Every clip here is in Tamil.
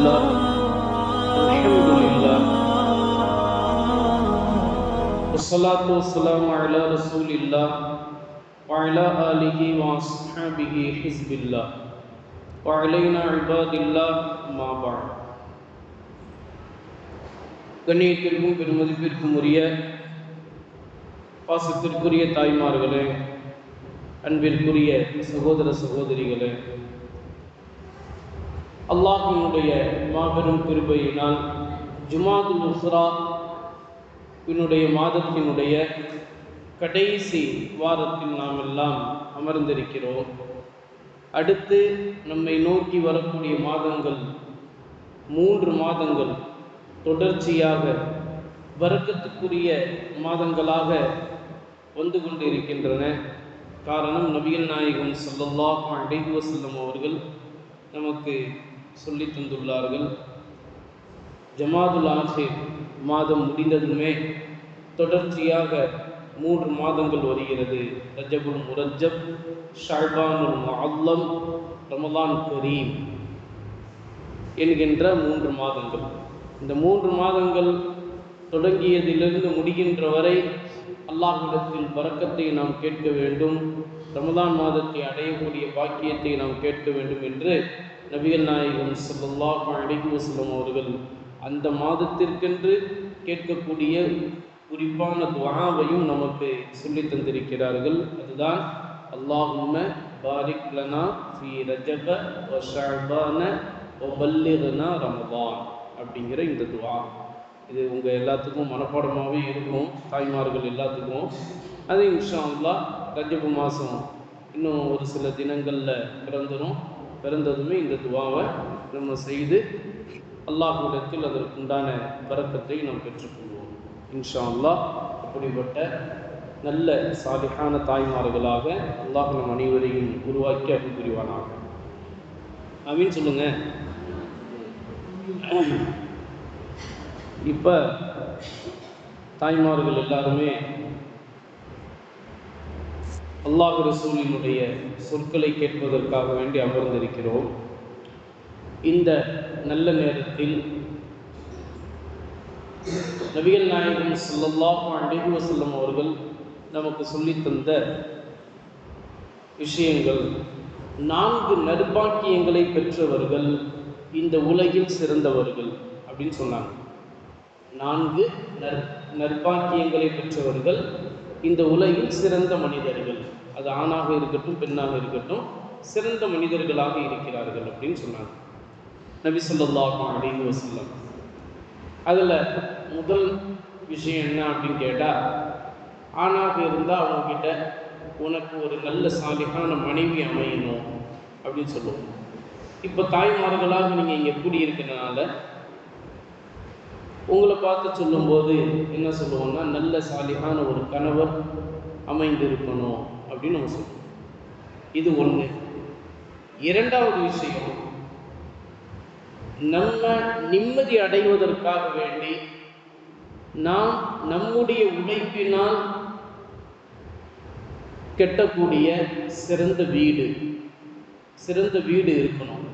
الله الحمد لله والصلاة والسلام على رسول الله وعلى آله وأصحابه حزب الله وعلينا عباد الله ما بعد. கண்ணியத்திற்கும் பெருமதிப்பிற்கும் உரிய பாசத்திற்குரிய தாய்மார்களே, அன்பிற்குரிய சகோதர சகோதரிகளே, அல்லாஹ்வினுடைய மாபெரும் கிருபையினால் ஜுமாதுல் உஸ்ரா என்னுடைய மாதத்தினுடைய கடைசி வாரத்தில் நாம் எல்லாம் அமர்ந்திருக்கிறோம். அடுத்து நம்மை நோக்கி வரக்கூடிய மாதங்கள் 3 மாதங்கள் தொடர்ச்சியாக பரக்கத்துக்குரிய மாதங்களாக வந்து கொண்டிருக்கின்றன. காரணம், நபிகள் நாயகம் ஸல்லல்லாஹு அலைஹி வஸல்லம் அவர்கள் நமக்கு சொல்லி தந்துள்ளார்கள். ஜமாதுல் ஆஹிர் மாதம் முடிந்ததுமே தொடர்ச்சியாக 3 மாதங்கள் வருகிறது. ரஜபுல் முரஜப், ஷஅபானுல் முஅல்லம், ரமலான் கரீம் என்கின்ற 3 மாதங்கள். இந்த 3 மாதங்கள் தொடங்கியதிலிருந்து முடிகின்ற வரை அல்லாஹ்விடத்தில் பரக்கத்தை நாம் கேட்க வேண்டும், ரமலான் மாதத்தை அடையக்கூடிய பாக்கியத்தை நாம் கேட்க வேண்டும் என்று நபிகள் நாயகம் ஸல்லல்லாஹு அலைஹி வஸல்லம் அவர்கள் அந்த மாதத்திற்கென்று கேட்கக்கூடிய குறிப்பான துஆவையும் நமக்கு சொல்லி தந்திருக்கிறார்கள். அதுதான் அல்லாஹும்ம பாரிக் லனா ஃபீ ரஜப வ ஷஅபான வ பல்லிக்னா ரமலான் அப்படிங்கிற இந்த துஆ. இது உங்கள் எல்லாத்துக்கும் மனப்பாடமாகவே இருக்கும், தாய்மார்கள் எல்லாத்துக்கும். அது இன்ஷா அல்லாஹ் ரஜபு மாதம் இன்னும் ஒரு சில தினங்களில் பிறந்ததுமே இந்த துஆவை நம்ம செய்து அல்லாஹ்விடத்தில் அதற்குண்டான பரக்கத்தை நாம் பெற்றுக்கொள்வோம் இன்ஷா அல்லாஹ். அப்படிப்பட்ட நல்ல சாலிஹான தாய்மார்களாக அல்லாஹ் நம் அனைவரையும் உருவாக்கி அருள் புரிவானாக. ஆமீன் சொல்லுங்க. இப்போ தாய்மார்கள் எல்லாருமே அல்லாஹ் ரசூலினுடைய சொற்களை கேட்பதற்காக வேண்டி அமர்ந்திருக்கிறோம். இந்த நல்ல நேரத்தில் நபிகள் நாயகம் ஸல்லல்லாஹு அலைஹி வஸல்லம் அவர்கள் நமக்கு சொல்லித்தந்த விஷயங்கள், 4 நற்பாக்கியங்களை பெற்றவர்கள் இந்த உலகில் சிறந்தவர்கள் அப்படின்னு சொன்னாங்க. 4 நற்பாக்கியங்களை பெற்றவர்கள் இந்த உலகில் சிறந்த மனிதர்கள், அது ஆணாக இருக்கட்டும் பெண்ணாக இருக்கட்டும், சிறந்த மனிதர்களாக இருக்கிறார்கள் அப்படின்னு சொன்னாங்க நபி ஸல்லல்லாஹு அலைஹி வஸல்லம். அதில் முதல் விஷயம் என்ன அப்படின்னு கேட்டால், ஆணாக இருந்தால் அவங்கக்கிட்ட உனக்கு ஒரு நல்ல சாலிஹான மனைவி அமையணும் அப்படின்னு சொல்லுவோம். இப்போ தாய்மார்களாக நீங்கள் இங்கே எப்படி இருக்கிறனால உங்களை பார்த்து சொல்லும்போது என்ன சொல்லுவோம்னா, நல்ல சாலிஹான ஒரு கணவர் அமைந்திருக்கணும் அப்படின்னு நம்ம சொல்லுவோம். இது ஒன்று. 2வது விஷயம், நம்ம நிம்மதி அடைவதற்காக வேண்டி நாம் நம்முடைய உழைப்பினால் கெட்டக்கூடிய சிறந்த வீடு இருக்கணும்.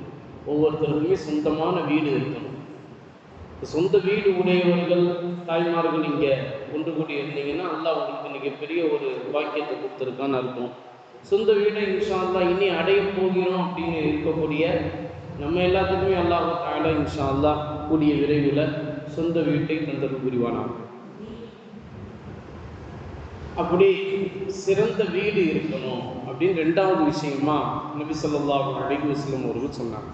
ஒவ்வொருத்தருக்குமே சொந்தமான வீடு இருக்கணும். சொந்த வீடு உடையவர்கள் தாய்மார்கள் இங்கே ஒன்று கூடி இருந்தீங்கன்னா அல்லாஹ் உங்களுக்கு இன்றைக்கி பெரிய ஒரு பாக்கியத்தை கொடுத்துருக்கான்னு அர்த்தம். சொந்த வீடை இன்ஷா அல்லாஹ் இனி அடைய போகிறோம் அப்படின்னு இருக்கக்கூடிய நம்ம எல்லாத்துக்குமே அல்லாஹ் தஆலா இன்ஷா அல்லாஹ் கூடிய விரைவில் சொந்த வீட்டை தந்தருள் புரிவானாக. அப்படி சிறந்த வீடு இருக்கணும் அப்படின்னு 2வது விஷயமா நபி ஸல்லல்லாஹு அலைஹி வஸல்லம் அவர்கள் சொன்னாங்க.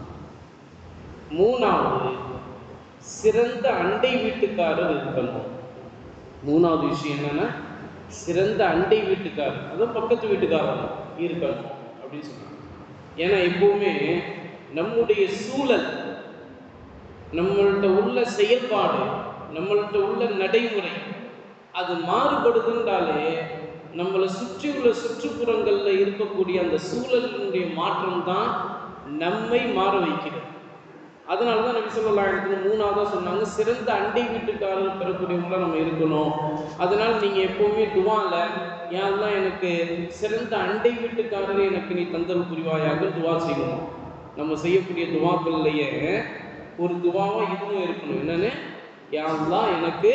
3வது, சிறந்த அண்டை வீட்டுக்காரர் இருக்கணும். 3வது விஷயம் என்னன்னா, சிறந்த அண்டை வீட்டுக்காரர், அதாவது பக்கத்து வீட்டுக்காரர் இருக்கணும் அப்படின்னு சொன்னாங்க. ஏன்னா எப்பவுமே நம்முடைய சூழல், நம்மள்கிட்ட உள்ள செயல்பாடு, நம்மள்கிட்ட உள்ள நடைமுறை அது மாறுபடுதுன்றாலே நம்மளை சுற்றி உள்ள சுற்றுப்புறங்களில் இருக்கக்கூடிய அந்த சூழலினுடைய மாற்றம் தான் நம்மை மாற வைக்கிறது. அதனால தான் நபி ஸல்லல்லாஹு அலைஹி வஸல்லம் 3வது சொன்னாங்க, சிறந்த அண்டை வீட்டுக்காரர் பெறக்கூடியவங்களா நம்ம இருக்கணும். அதனால நீங்கள் எப்போவுமே துவால யாரெல்லாம் எனக்கு சிறந்த அண்டை வீட்டுக்காரரை எனக்கு நீ தந்தல் புரிவாயாக துவா செய்யணும். நம்ம செய்யக்கூடிய துவாக்கள்லையே ஒரு துவாவாக இதுவும் இருக்கணும். என்னன்னு, யா அல்லாஹ் எனக்கு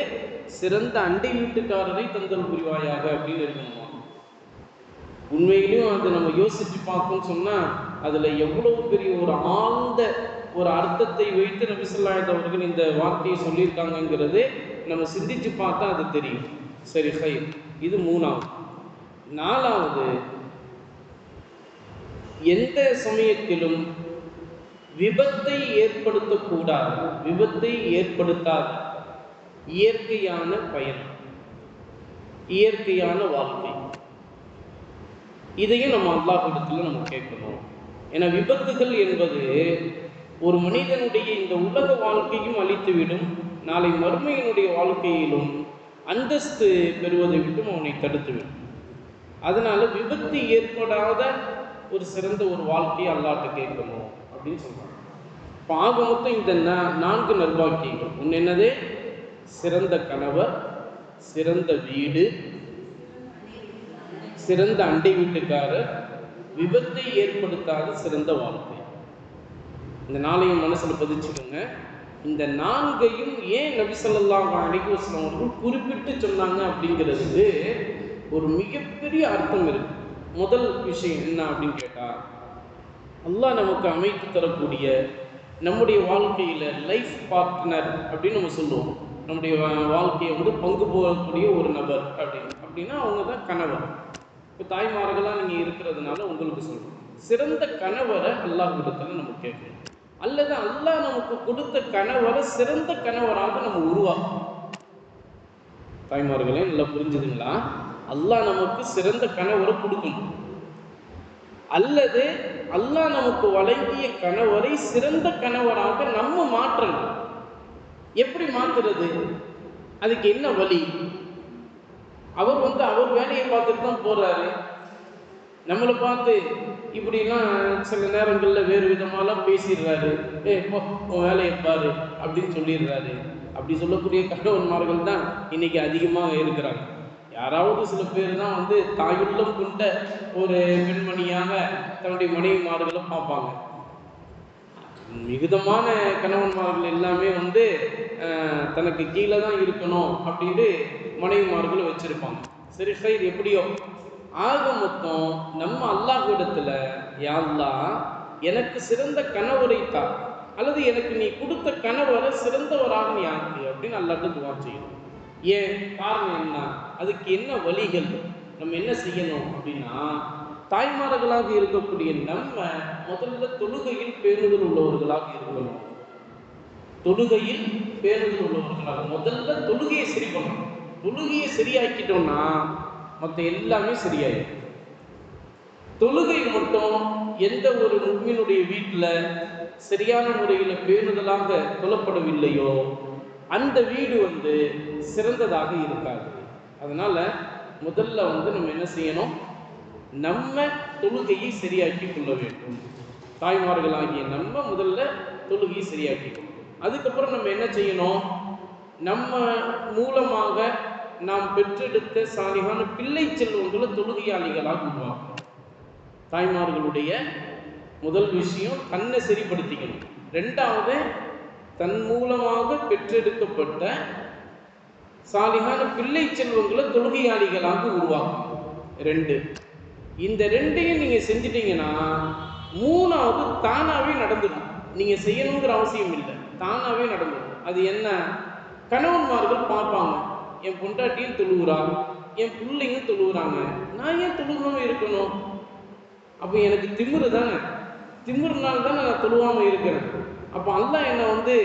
சிறந்த அண்டை வீட்டுக்காரரை தந்தல் புரிவாயாக அப்படின்னு இருக்கணுமா. உண்மையிலையும் அது நம்ம யோசிச்சு பார்க்கணும்னு சொன்னால் அதில் எவ்வளவு பெரிய ஒரு ஆழ்ந்த ஒரு அர்த்தத்தை வைத்து நபி ஸல்லல்லாஹு அலைஹி வஸல்லம் அவர்கள் இந்த வார்த்தையை சொல்லியிருக்காங்கங்கிறது நம்ம சிந்திச்சு பார்த்தா அது தெரியும். சரி, ஹைர். இது மூணாவது. நாலாவது, எந்த சமயத்திலும் விபத்தை ஏற்படுத்தக்கூடாது, விபத்தை ஏற்படுத்தாத இயற்கையான பயணம், இயற்கையான வாழ்க்கை, இதையும் நம்ம அல்லாஹ்விடத்தில் நம்ம கேட்கணும். ஏன்னா விபத்துகள் என்பது ஒரு மனிதனுடைய இந்த உலக வாழ்க்கையும் அழித்துவிடும், நாளை மறுமையினுடைய வாழ்க்கையிலும் அந்தஸ்து பெறுவதை விட்டும் அவனை தடுத்துவிடும். அதனால விபத்து ஏற்படாத ஒரு சிறந்த ஒரு வாழ்க்கையை அல்லாஹ்ட்ட கேட்கணும் அப்படின்னு சொல்றாங்க. பாக மொத்தம் இந்த 4 நற்பாக்கியங்கள். ஒன்று என்னது? சிறந்த கணவர், சிறந்த வீடு, சிறந்த அண்டை வீட்டுக்காரர், விபத்தை ஏற்படுத்தாத சிறந்த வாழ்க்கை. இந்த 4ஐயும் மனசுல பதிச்சுக்கோங்க. இந்த 4ஐயும் ஏன் நபி ஸல்லல்லாஹு அலைஹி வஸல்லம் அவர்கள் குறிப்பிட்டு சொன்னாங்க அப்படிங்கிறதுக்கு ஒரு மிகப்பெரிய அர்த்தம் இருக்கு. முதல் விஷயம் என்ன அப்படின்னு கேட்டா, அல்லாஹ் நமக்கு அமைத்து தரக்கூடிய நம்முடைய வாழ்க்கையில லைஃப் பார்ட்னர் அப்படின்னு நம்ம சொல்லுவோம். நம்முடைய வாழ்க்கையை வந்து பங்கு போகக்கூடிய ஒரு நபர் அப்படின்னா அவங்க தான் கணவர். இப்போ தாய்மார்களாக நீங்கள் இருக்கிறதுனால உங்களுக்கு சொல்லுவோம், சிறந்த கணவரை அல்லாஹ்விடத்தில் நம்ம கேட்கணும். அல்லது அல்லாஹ் நமக்கு கொடுத்த கணவரை சிறந்த கணவராக நம்ம உருவாக்கணும். தாய்மார்களே நல்லா புரிஞ்சுதுங்களா? அல்லாஹ் நமக்கு சிறந்த கணவரை கொடுக்கணும், அல்லது அல்லாஹ் நமக்கு வழங்கிய கணவரை சிறந்த கணவராக நம்ம மாற்றணும். எப்படி மாற்றுறது? அதுக்கு என்ன வழி? அவர் வந்து அவர் வேலையை பார்த்துட்டு தான் போறாரு. நம்மளை பார்த்து இப்படிலாம் சில நேரங்களில் வேறு விதமாலாம் பேசிடுறாரு. இப்போ உன் வேலையை பாரு அப்படின்னு சொல்லிடுறாரு. அப்படி சொல்லக்கூடிய கணவன்மார்கள் தான் இன்னைக்கு அதிகமாக இருக்கிறாங்க. யாராவது சில பேர் தான் வந்து தாயுள்ளம் கொண்ட ஒரு பெண்மணியாக தன்னுடைய மனைவிமார்களை பார்ப்பாங்க. மிகுதமான கணவன்மார்கள் எல்லாமே வந்து தனக்கு கீழே தான் இருக்கணும் அப்படின்ட்டு மனைவிமார்களை வச்சிருப்பாங்க. சரி, ஹைர், எப்படியோ ஆக மொத்தம் நம்ம அல்லாஹ்விடத்துல, யா அல்லாஹ் எனக்கு சிறந்த கணவரை தா, அல்லது எனக்கு நீ கொடுத்த கணவரை சிறந்தவராக நீ ஆக்கு அப்படின்னு அல்லாஹ்ட்ட துஆ செய்யணும். ஏன்? காரணம் என்ன? அதுக்கு என்ன வழிகள், நம்ம என்ன செய்யணும் அப்படின்னா, தாய்மார்களாக இருக்கக்கூடிய நம்ம முதல்ல தொழுகையில் பேணுதல் உள்ளவர்களாக இருக்கணும். தொழுகையில் பேணுதல் உள்ளவர்களாக முதல்ல தொழுகையை சரி பண்ணணும். தொழுகையை சரியாக்கிட்டோம்னா மற்ற எல்லாமே சரியாயிடும். தொழுகை மட்டும் எந்த ஒரு முஃமினுடைய வீட்டில் சரியான முறையில் பேணுதலாக தொழப்படவில்லையோ அந்த வீடு வந்து சிறந்ததாக இருக்காது. அதனால முதல்ல வந்து நம்ம என்ன செய்யணும்? நம்ம தொழுகையை சரியாக்கி கொள்ள வேண்டும். தாய்மார்களாகிய நம்ம முதல்ல தொழுகையை சரியாக்கி கொள்ளணும். அதுக்கப்புறம் நம்ம என்ன செய்யணும்? நம்ம மூலமாக நாம் பெற்றெடுத்த சாலிகான பிள்ளை செல்வங்களை தொழுகையாளிகளாக உருவாக்கணும். தாய்மார்களுடைய முதல் விஷயம் தன்னை சரிப்படுத்திக்கணும். 2வது, தன் மூலமாக பெற்றெடுக்கப்பட்ட சாலிகான பிள்ளை செல்வங்களை தொழுகையாளிகளாக உருவாக்கணும். 2. இந்த 2ஐயும் நீங்க செஞ்சிட்டீங்கன்னா 3வது தானாவே நடந்துடும். நீங்க செய்யணுங்கிற அவசியம் இல்லை, தானாவே நடந்துடும். அது என்ன? கணவன்மார்கள் பார்ப்பாங்க, என் பொண்டாட்டியும் தொழுகிறா, என் பிள்ளையும் தொழுகிறாங்க, நான் ஏன் தொழுகாம இருக்கணும்? அப்போ எனக்கு திமிரு தானே, திமிருனால தானே நான் தொழுவாம இருக்கிறேன். அப்போ அல்லாஹ் என்னை வந்து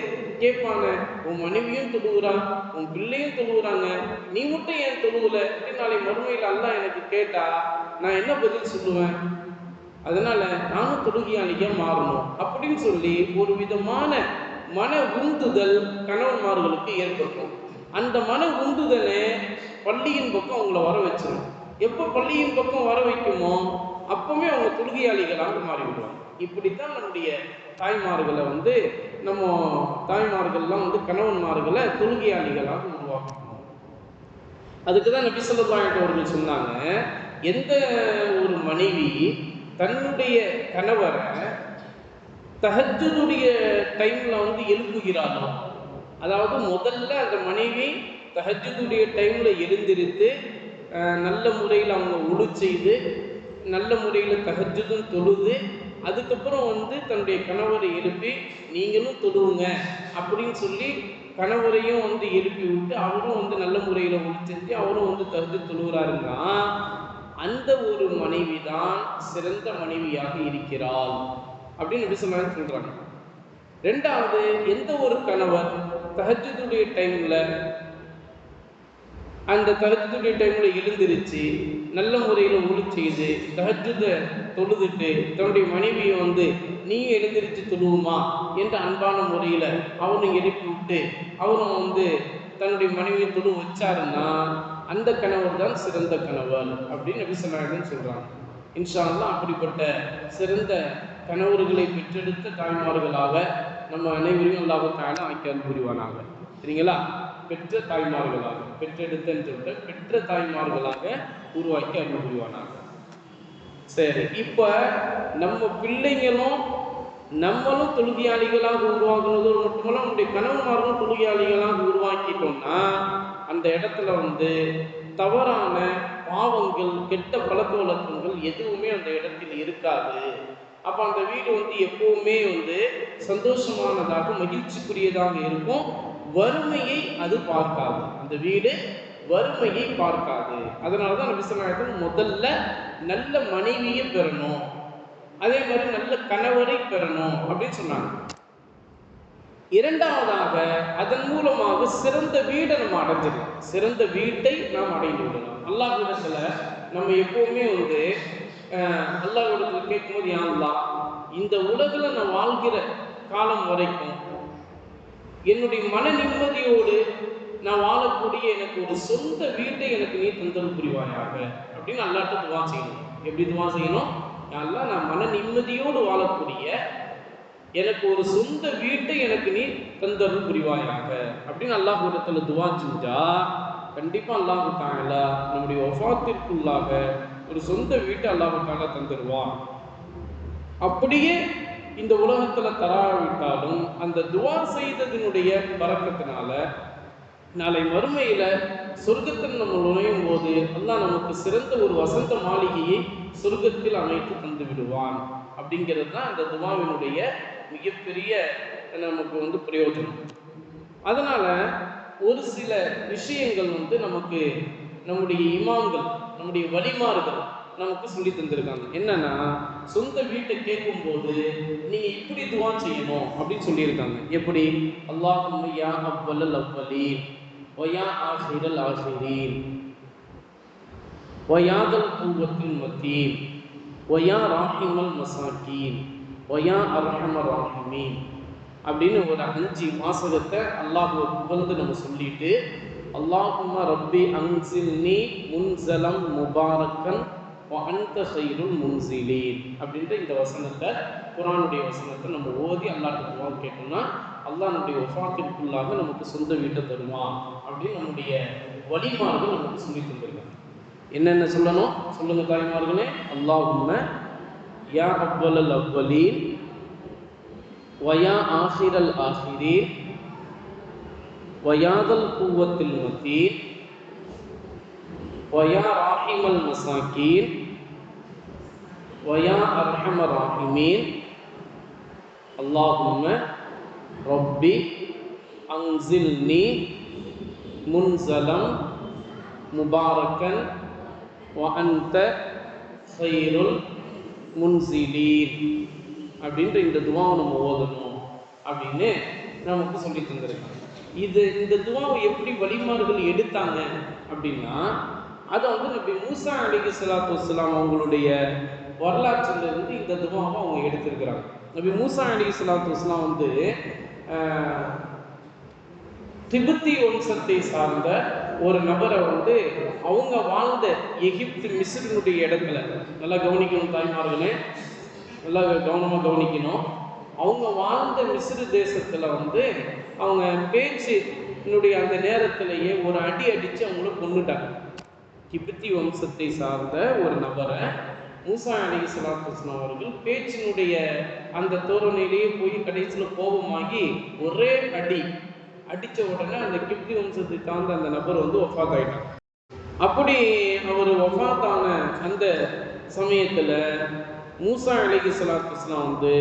கேட்பாங்க, உன் மனைவியும் தொழுகிறா, உன் பிள்ளையும் தொழுகிறாங்க, நீ மட்டும் ஏன் தொழுகல அப்படின்னு நாளை மறுமையில் அல்லாஹ் எனக்கு கேட்டா நான் என்ன பதில் சொல்லுவேன்? அதனால நானும் தொழுகையாளியா மாறணும் அப்படின்னு சொல்லி ஒரு விதமான மன உந்துதல் கணவன்மார்களுக்கு ஏற்படும். அந்த மன உந்துதலை பள்ளியின் பக்கம் அவங்கள வர வச்சிடும். எப்போ பள்ளியின் பக்கம் வர வைக்குமோ அப்பவுமே அவங்க தொழுகையாளிகளாக மாறிவிடுவாங்க. இப்படித்தான் நம்முடைய தாய்மார்களை வந்து நம்ம தாய்மார்கள்லாம் வந்து கணவன்மார்களை தொழுகையாளிகளாக உருவாக்கணும். அதுக்கு தான் நபி ஸல்லல்லாஹு அலைஹி அவர்கள் சொன்னாங்க, எந்த ஒரு மனைவி தன்னுடைய கணவரை தஹஜ்ஜுடைய டைமில் வந்து எழுப்புகிறாரோ, அதாவது முதல்ல அந்த மனைவி தஹஜ்ஜுடைய டைமில் எழுந்திருத்து நல்ல முறையில் அவங்க உடு செய்து நல்ல முறையில் தஹஜ்ஜுதும் தொழுது அதுக்கப்புறம் வந்து தன்னுடைய கணவரை எழுப்பி நீங்களும் தொழுவுங்க அப்படின்னு சொல்லி கணவரையும் வந்து எழுப்பி விட்டு அவரும் வந்து நல்ல முறையில் உடு செஞ்சு அவரும் வந்து தஹஜ்ஜுத் தொழுகிறாருன்னா அந்த ஒரு மனைவி தான் சிறந்த மனைவியாக இருக்கிறாள் அப்படின்னு நபி ஸல்லல்லாஹு அலைஹி சொல்றாங்க. ரெண்டாவது, எந்த ஒரு கணவர் தஹஜ்ஜுடைய டைம்ல அந்த தஹஜ்ஜுடைய டைம்ல எழுந்திருச்சு நல்ல முறையில் உழு செய்து தஹஜ்ஜுதை தொழுதுட்டு தன்னுடைய மனைவியை வந்து நீ எழுந்திருச்சு தொழுவுமா என்ற அன்பான முறையில் அவனும் எழுப்பி விட்டு அவரும் வந்து தன்னுடைய மனைவியை தொழு வச்சாருன்னா அந்த கணவர் தான் சிறந்த கணவர் அப்படின்னு நபி ஸல்லல்லாஹு அலைஹி சொல்றாங்க. இன்ஷா அல்லாஹ் அப்படிப்பட்ட சிறந்த கணவர்களை பெற்றெடுத்த தாய்மார்களாக நம்ம அனைவரையும் அல்லாஹ் தஆலா ஆக்கி அருள் புரிவானாக. சரிங்களா? பெற்ற தாய்மார்களாக, பெற்றெடுத்தன்னு சொல்லிட்டு பெற்ற தாய்மார்களாக உருவாக்கி அருள் புரிவானாக. சரி, இப்போ நம்ம பிள்ளைங்களும் நம்மளும் தொழுகையாளிகளாக உருவாக்குனதோடு மட்டுமல்ல நம்முடைய கணவன்மார்களும் தொழுகையாளிகளாக உருவாக்கிட்டோம்னா அந்த இடத்துல வந்து தவறான பாவங்கள் கெட்ட பழக்க வழக்கங்கள் எதுவுமே அந்த இடத்தில் இருக்காது. அப்போ அந்த வீடு வந்து எப்பவுமே வந்து சந்தோஷமானதாக மகிழ்ச்சிக்குரியதாக இருக்கும். வறுமையை அது பார்க்காது, அந்த வீடு வறுமையை பார்க்காது. அதனால தான் நபி ஸல்லல்லாஹு அலைஹி வஸல்லம் முதல்ல நல்ல மனைவியை பெறணும், அதே மாதிரி நல்ல கணவரை பெறணும் அப்படின்னு சொன்னாங்க. இரண்டாவதாக அதன் மூலமாக சிறந்த வீடை நம்ம அடைஞ்சிடலாம், சிறந்த வீட்டை நாம் அடைந்து விடலாம். அல்லாஹ்விடத்துல நம்ம எப்பவுமே வந்து அல்லாஹ்விடத்துல கேட்கும்போது, யா அல்லாஹ், இந்த உலகில் நான் வாழ்கிற காலம் வரைக்கும் என்னுடைய மன நிம்மதியோடு நான் வாழக்கூடிய எனக்கு ஒரு சொந்த வீட்டை எனக்கு நீ தந்தல் புரிவாயாக அப்படின்னு அல்லாஹ்ட்ட துவா செய்யணும். எப்படி துவா செய்யணும்? யா அல்லாஹ், நான் மன நிம்மதியோடு வாழக்கூடிய எனக்கு ஒரு சொந்த வீட்டை எனக்கு நீ தந்தருள் புரிவாயாக அப்படின்னு அல்லாஹ்விடத்துல துவா செஞ்சா கண்டிப்பா அல்லாஹ் தஆலா நம்முடைய வஃபாத்திற்குள்ளாக ஒரு சொந்த வீட்டை அல்லாஹ் தஆலா தந்துடுவான். அப்படியே இந்த உலகத்துல தராவிட்டாலும் அந்த துவா செய்ததினுடைய பரக்கத்தினால நாளை மறுமையில சொர்க்கத்தில் நம்ம நுழையும் போது அல்லாஹ் நமக்கு சிறந்த ஒரு வசந்த மாளிகையை சொர்க்கத்தில் அமைத்து தந்து விடுவான். அப்படிங்கிறது தான் அந்த துவாவினுடைய மிகப்பெரிய நமக்கு வந்து பிரயோஜனம். அதனால ஒரு சில விஷயங்கள் வந்து நமக்கு நம்முடைய இமாம்கள், நம்முடைய வலிமார்கள் நமக்கு சொல்லி தந்திருக்காங்க. என்னன்னா, சொந்த வீட்டை கேட்கும் போது நீங்க இப்படி துவா செய்யணும் அப்படின்னு சொல்லியிருக்காங்க. எப்படி? அல்லாஹும்ம யா அவ்வலல் அவ்வலீன் வ யா ஆஹிரல் ஆஹிரீன் வ யா தல் குவத்தில் மத்தீன் வ யா ராஹிமல் மசாக்கீன் வ யா அர்ஹமர் ராஹிமீன் அப்படின்னு ஒரு 5 வாசகத்தை அல்லாஹ்வை புகழ்ந்து நம்ம சொல்லிட்டு, அல்லாஹும்ம ரப்பி அன்சில்னி முன்சலம் முபாரக்கன் வ அன்த கைருல் முன்சிலீன் அப்படின்ற இந்த வசனத்தை, குர்ஆனுடைய வசனத்தை நம்ம ஓதி அல்லாஹ்ட்ட துவா கேட்டோம்னா அல்லாஹ் நம்முடைய வஃபாத்திற்குள்ளாக நமக்கு சொந்த வீட்டை தருவான் அப்படின்னு நம்முடைய வலிமார்கள் நமக்கு சொல்லி தந்திருக்காங்க. என்னென்ன சொல்லணும் சொல்லுங்க தாய்மார்களே? அல்லாஹும்ம யா அவ்வலல் அவ்வலீன் வ யா ஆஹிரல் ஆஹிரீன் வ யா தல் குவத்தில் மத்தீன் வ யா ராஹிமல் மசாக்கீன் வ யா அர்ஹமர் ராஹிமீன் அல்லாஹும்ம ரப்பி அன்சில்னி முன்சலம் முபாரக்கன் வ அன்த கைருல் முன்சிலீன் அப்படின்ற இந்த துவாவை நம்ம ஓதணும் அப்படின்னு நமக்கு சொல்லி தந்திருக்காங்க. இந்த துவாவை எப்படி வலிமார்கள் எடுத்தாங்க அப்படின்னா, அதை வந்து நபி மூசா அலைஹிஸ்ஸலாத்து வஸ்ஸலாம் அவங்களுடைய வரலாற்றிலிருந்து இந்த துவாவை அவங்க எடுத்திருக்கிறாங்க. நபி மூசா அலைஹிஸ்ஸலாத்து வஸ்ஸலாம் வந்து திபெத்தி வம்சத்தை சார்ந்த ஒரு நபரை வந்து அவங்க வாழ்ந்த எகிப்து மிஸ்ரினுடைய இடத்துல, நல்லா கவனிக்கணும் தாய்மார்களே, நல்லா கவனமாக கவனிக்கணும். அவங்க வாழ்ந்த மிஸ்ரு தேசத்தில் வந்து அவங்க பேச்சினுடைய அந்த நேரத்திலேயே ஒரு அடி அடித்து அவங்கள கொன்னுட்டாங்க. திபெத்தி வம்சத்தை சார்ந்த ஒரு நபரை மூசா அலைஹிஸ்ஸலாத்து வஸ்ஸலாம் அவர்கள் பேச்சினுடைய அந்த தோரணையிலேயே போய் கடைசியில் கோபமாகி ஒரே அடித்த உடனே அந்த கிப்தி வம்சத்தை சார்ந்த அந்த நபர் வந்து ஒஃபாத் ஆயிட்டார். அப்படி அவர் ஒஃபாத்தான அந்த சமயத்தில் மூசா அலைஹிஸ்ஸலாத்து வஸ்ஸலாம் வந்து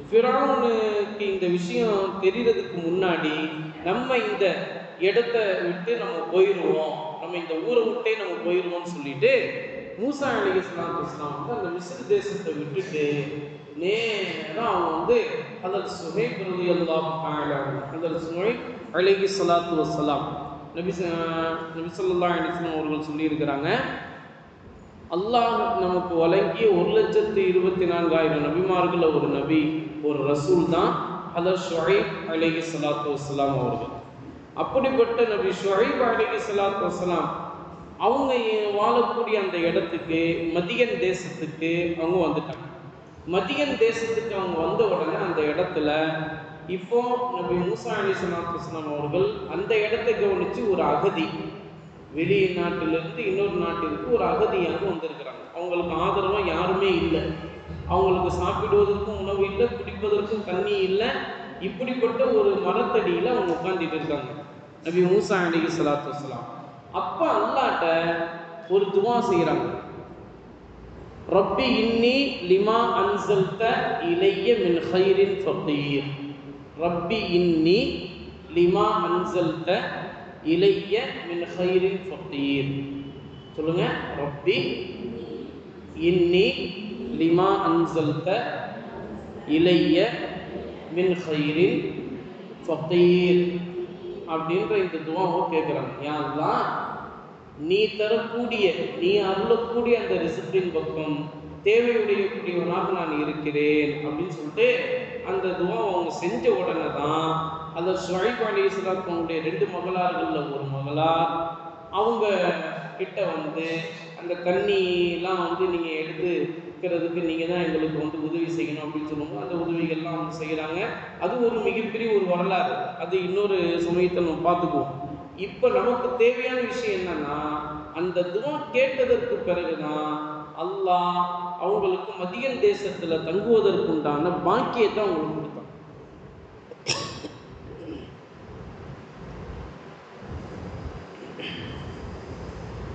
ஃபிரௌனுக்கு இந்த விஷயம் தெரியறதுக்கு முன்னாடி நம்ம இந்த இடத்த விட்டு நம்ம போயிடுவோம், நம்ம இந்த ஊரை விட்டே நம்ம போயிடுவோம்னு சொல்லிட்டு மூசா அலைஹிஸ்ஸலாத்து வஸ்ஸலாம் வந்து அந்த மிஸ்ர் தேசத்தை விட்டுட்டு நேராக அவங்க வந்து ஹதரத் சுஹைப் ரலியல்லாஹு தஆலா ஹதரத் சுஹைப் அலைஹிஸ்ஸலாத்து வஸ்ஸலாம் நபி ஸல்லல்லாஹு அலைஹி வஸல்லம் அவர்கள் சொல்லியிருக்கிறாங்க, அல்லாஹ் நமக்கு வழங்கிய 1,24,000 நபிமார்கள் ஒரு நபி ஒரு ரசூல் தான் ஹதரத் ஷுஐப் அலைஹிஸ்ஸலாத்து வஸ்ஸலாம் அவர்கள். அப்படிப்பட்ட நபி ஷுஐப் அலைஹிஸ்ஸலாத்து வஸ்ஸலாம் அவங்க வாழக்கூடிய அந்த இடத்துக்கு மதியன் தேசத்துக்கு அவங்க வந்துட்டாங்க. மதியன் தேசத்துக்கு அவங்க வந்த உடனே அந்த இடத்துல இப்போ நபி மூசா அலைஹிஸ்ஸலாத்து வஸ்ஸலாம் அவர்கள் அந்த இடத்தை கவனித்து ஒரு அகதி வெளிநாட்டிலிருந்து இன்னொரு நாட்டிற்கு ஒரு அகதியாக வந்திருக்கிறாங்க. அவங்களுக்கு ஆதரவாக யாருமே இல்லை, அவங்களுக்கு சாப்பிடுவதற்கும் உணவு இல்லை, குடிப்பதற்கும் தண்ணி இல்லை. இப்படிப்பட்ட ஒரு மரத்தடியில் அவங்க உட்கார்ந்துட்டு இருக்காங்க நபி மூசா அலைஹிஸ்ஸலாத்து வஸ்ஸலாம். அப்போ அல்லாட்ட ஒரு துவா செய்கிறாங்க, ரப்பி இன்னி லிமா அன்சல்த இலைய மின் ஹைரின் ஃபகீர். ரப்பி இன்னி லிமா அன்சல்த இலைய மின் ஹைரின் ஃபகீர். சொல்லுங்க, ரப்பி இன்னி லிமா அன்சல்த இலைய மின் ஹைரின் ஃபகீர் அப்படின்ற இந்த துவாவை கேட்குறாங்க. யா அல்லாஹ், நீ தரக்கூடிய நீ அருளக்கூடிய அந்த ரிஸ்கின் பக்கம் தேவையுடையவனாக நான் இருக்கிறேன் அப்படின்னு சொல்லிட்டு அந்த துவாவை அவங்க செஞ்ச உடனே தான் அந்த ஷுஐப் அலைஹிஸ்ஸலாம் அவங்களுடைய 2 மகளார்களில் ஒரு மகளார் அவங்க கிட்ட வந்து அந்த தண்ணிலாம் வந்து நீங்கள் எடுத்துக்கிறதுக்கு நீங்கள் தான் எங்களுக்கு வந்து உதவி செய்யணும் அப்படின்னு சொல்லுவாங்க. அந்த உதவிகள்லாம் அவங்க செய்கிறாங்க. அது ஒரு மிகப்பெரிய ஒரு வரலாறு, அது இன்னொரு சமயத்தை நம்ம பார்த்துக்குவோம். இப்போ நமக்கு தேவையான விஷயம் என்னன்னா, அந்த துவா கேட்டதற்கு பிறகுதான் அல்லாஹ் அவங்களுக்கு மதியன் தேசத்தில் தங்குவதற்கு உண்டான பாக்கியத்தை அவங்களுக்கு கொடுத்தாங்க.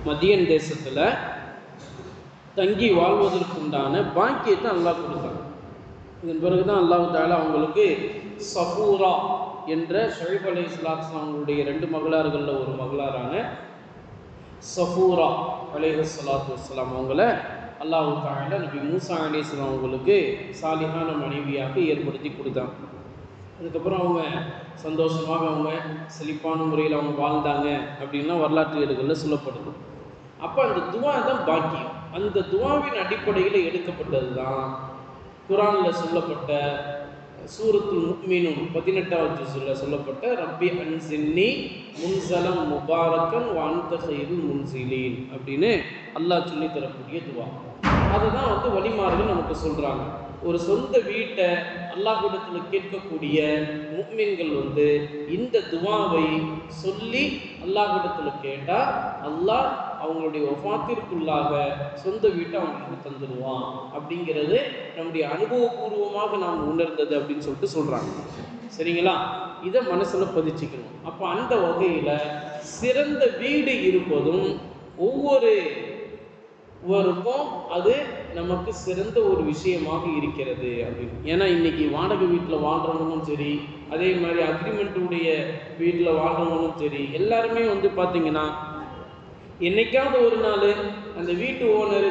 மதியன் தேசத்தில் தங்கி வாழ்வதற்கு உண்டான பாக்கியத்தை அல்லாஹ் கொடுத்தாங்க. இதன் பிறகுதான் அல்லாஹ் தஆலா அவங்களுக்கு சஃபூரா என்ற ஷுஐப் அலைஹிஸ்ஸலாத்து அவங்களுடைய 2 மகளார்களில் ஒரு மகளாரான சஃபூரா அலைஹிஸ்ஸலாத்து வஸ்ஸலாம் அவங்கள அல்லாஹ் தஆலா நபி மூசா அலைஹிஸ்ஸலாம் அவங்களுக்கு சாலிஹான மனைவியாக ஏற்படுத்தி கொடுத்தாங்க. அதுக்கப்புறம் அவங்க சந்தோஷமாக அவங்க செழிப்பான முறையில் அவங்க வாழ்ந்தாங்க அப்படின்லாம் வரலாற்று ஏடுகளில் சொல்லப்படுது. அப்போ அந்த துவா தான் பாக்கியம். அந்த துவாவின் அடிப்படையில் எடுக்கப்பட்டது தான் குர்ஆனில் சொல்லப்பட்ட சூரத்துல் முஃமினூன் 18வது ஜுஸ்ல சொல்லப்பட்ட ரப்பி அன்சின்னி முன்சலம் முபாரக்கன் வ அன்த கைருல் முன்சிலீன் அப்படின்னு அல்லாஹ் சொல்லி தரக்கூடிய துவா. அதை தான் வந்து வலிமார்கள் நமக்கு சொல்கிறாங்க. ஒரு சொந்த வீட்டை அல்லாஹ்விடத்தில் கேட்கக்கூடிய முஃமின்கள் வந்து இந்த துவாவை சொல்லி அல்லாஹ்விடத்தில் கேட்டால் அல்லாஹ் அவங்களுடைய வஃபாத்திற்குள்ளாக சொந்த வீட்டை அவங்களுக்கு தந்துடுவான் அப்படிங்கிறது நம்முடைய அனுபவபூர்வமாக நாம் உணர்ந்தது அப்படின்னு சொல்லிட்டு சொல்கிறாங்க. சரிங்களா? இதை மனசில் பதிச்சுக்கணும். அப்போ அந்த வகையில் சிறந்த வீடு இருப்பதும் ஒவ்வொருவருக்கும் அது நமக்கு சிறந்த ஒரு விஷயமாக இருக்கிறது அப்படின்னு. ஏன்னா இன்னைக்கு வாடகை வீட்டில் வாழ்கிறவங்களும் சரி, அதே மாதிரி அக்ரிமெண்ட்டுடைய வீட்டில் வாழ்கிறவங்களும் சரி, எல்லாருமே வந்து பார்த்திங்கன்னா என்னைக்காவது ஒரு நாள் அந்த வீட்டு ஓனர்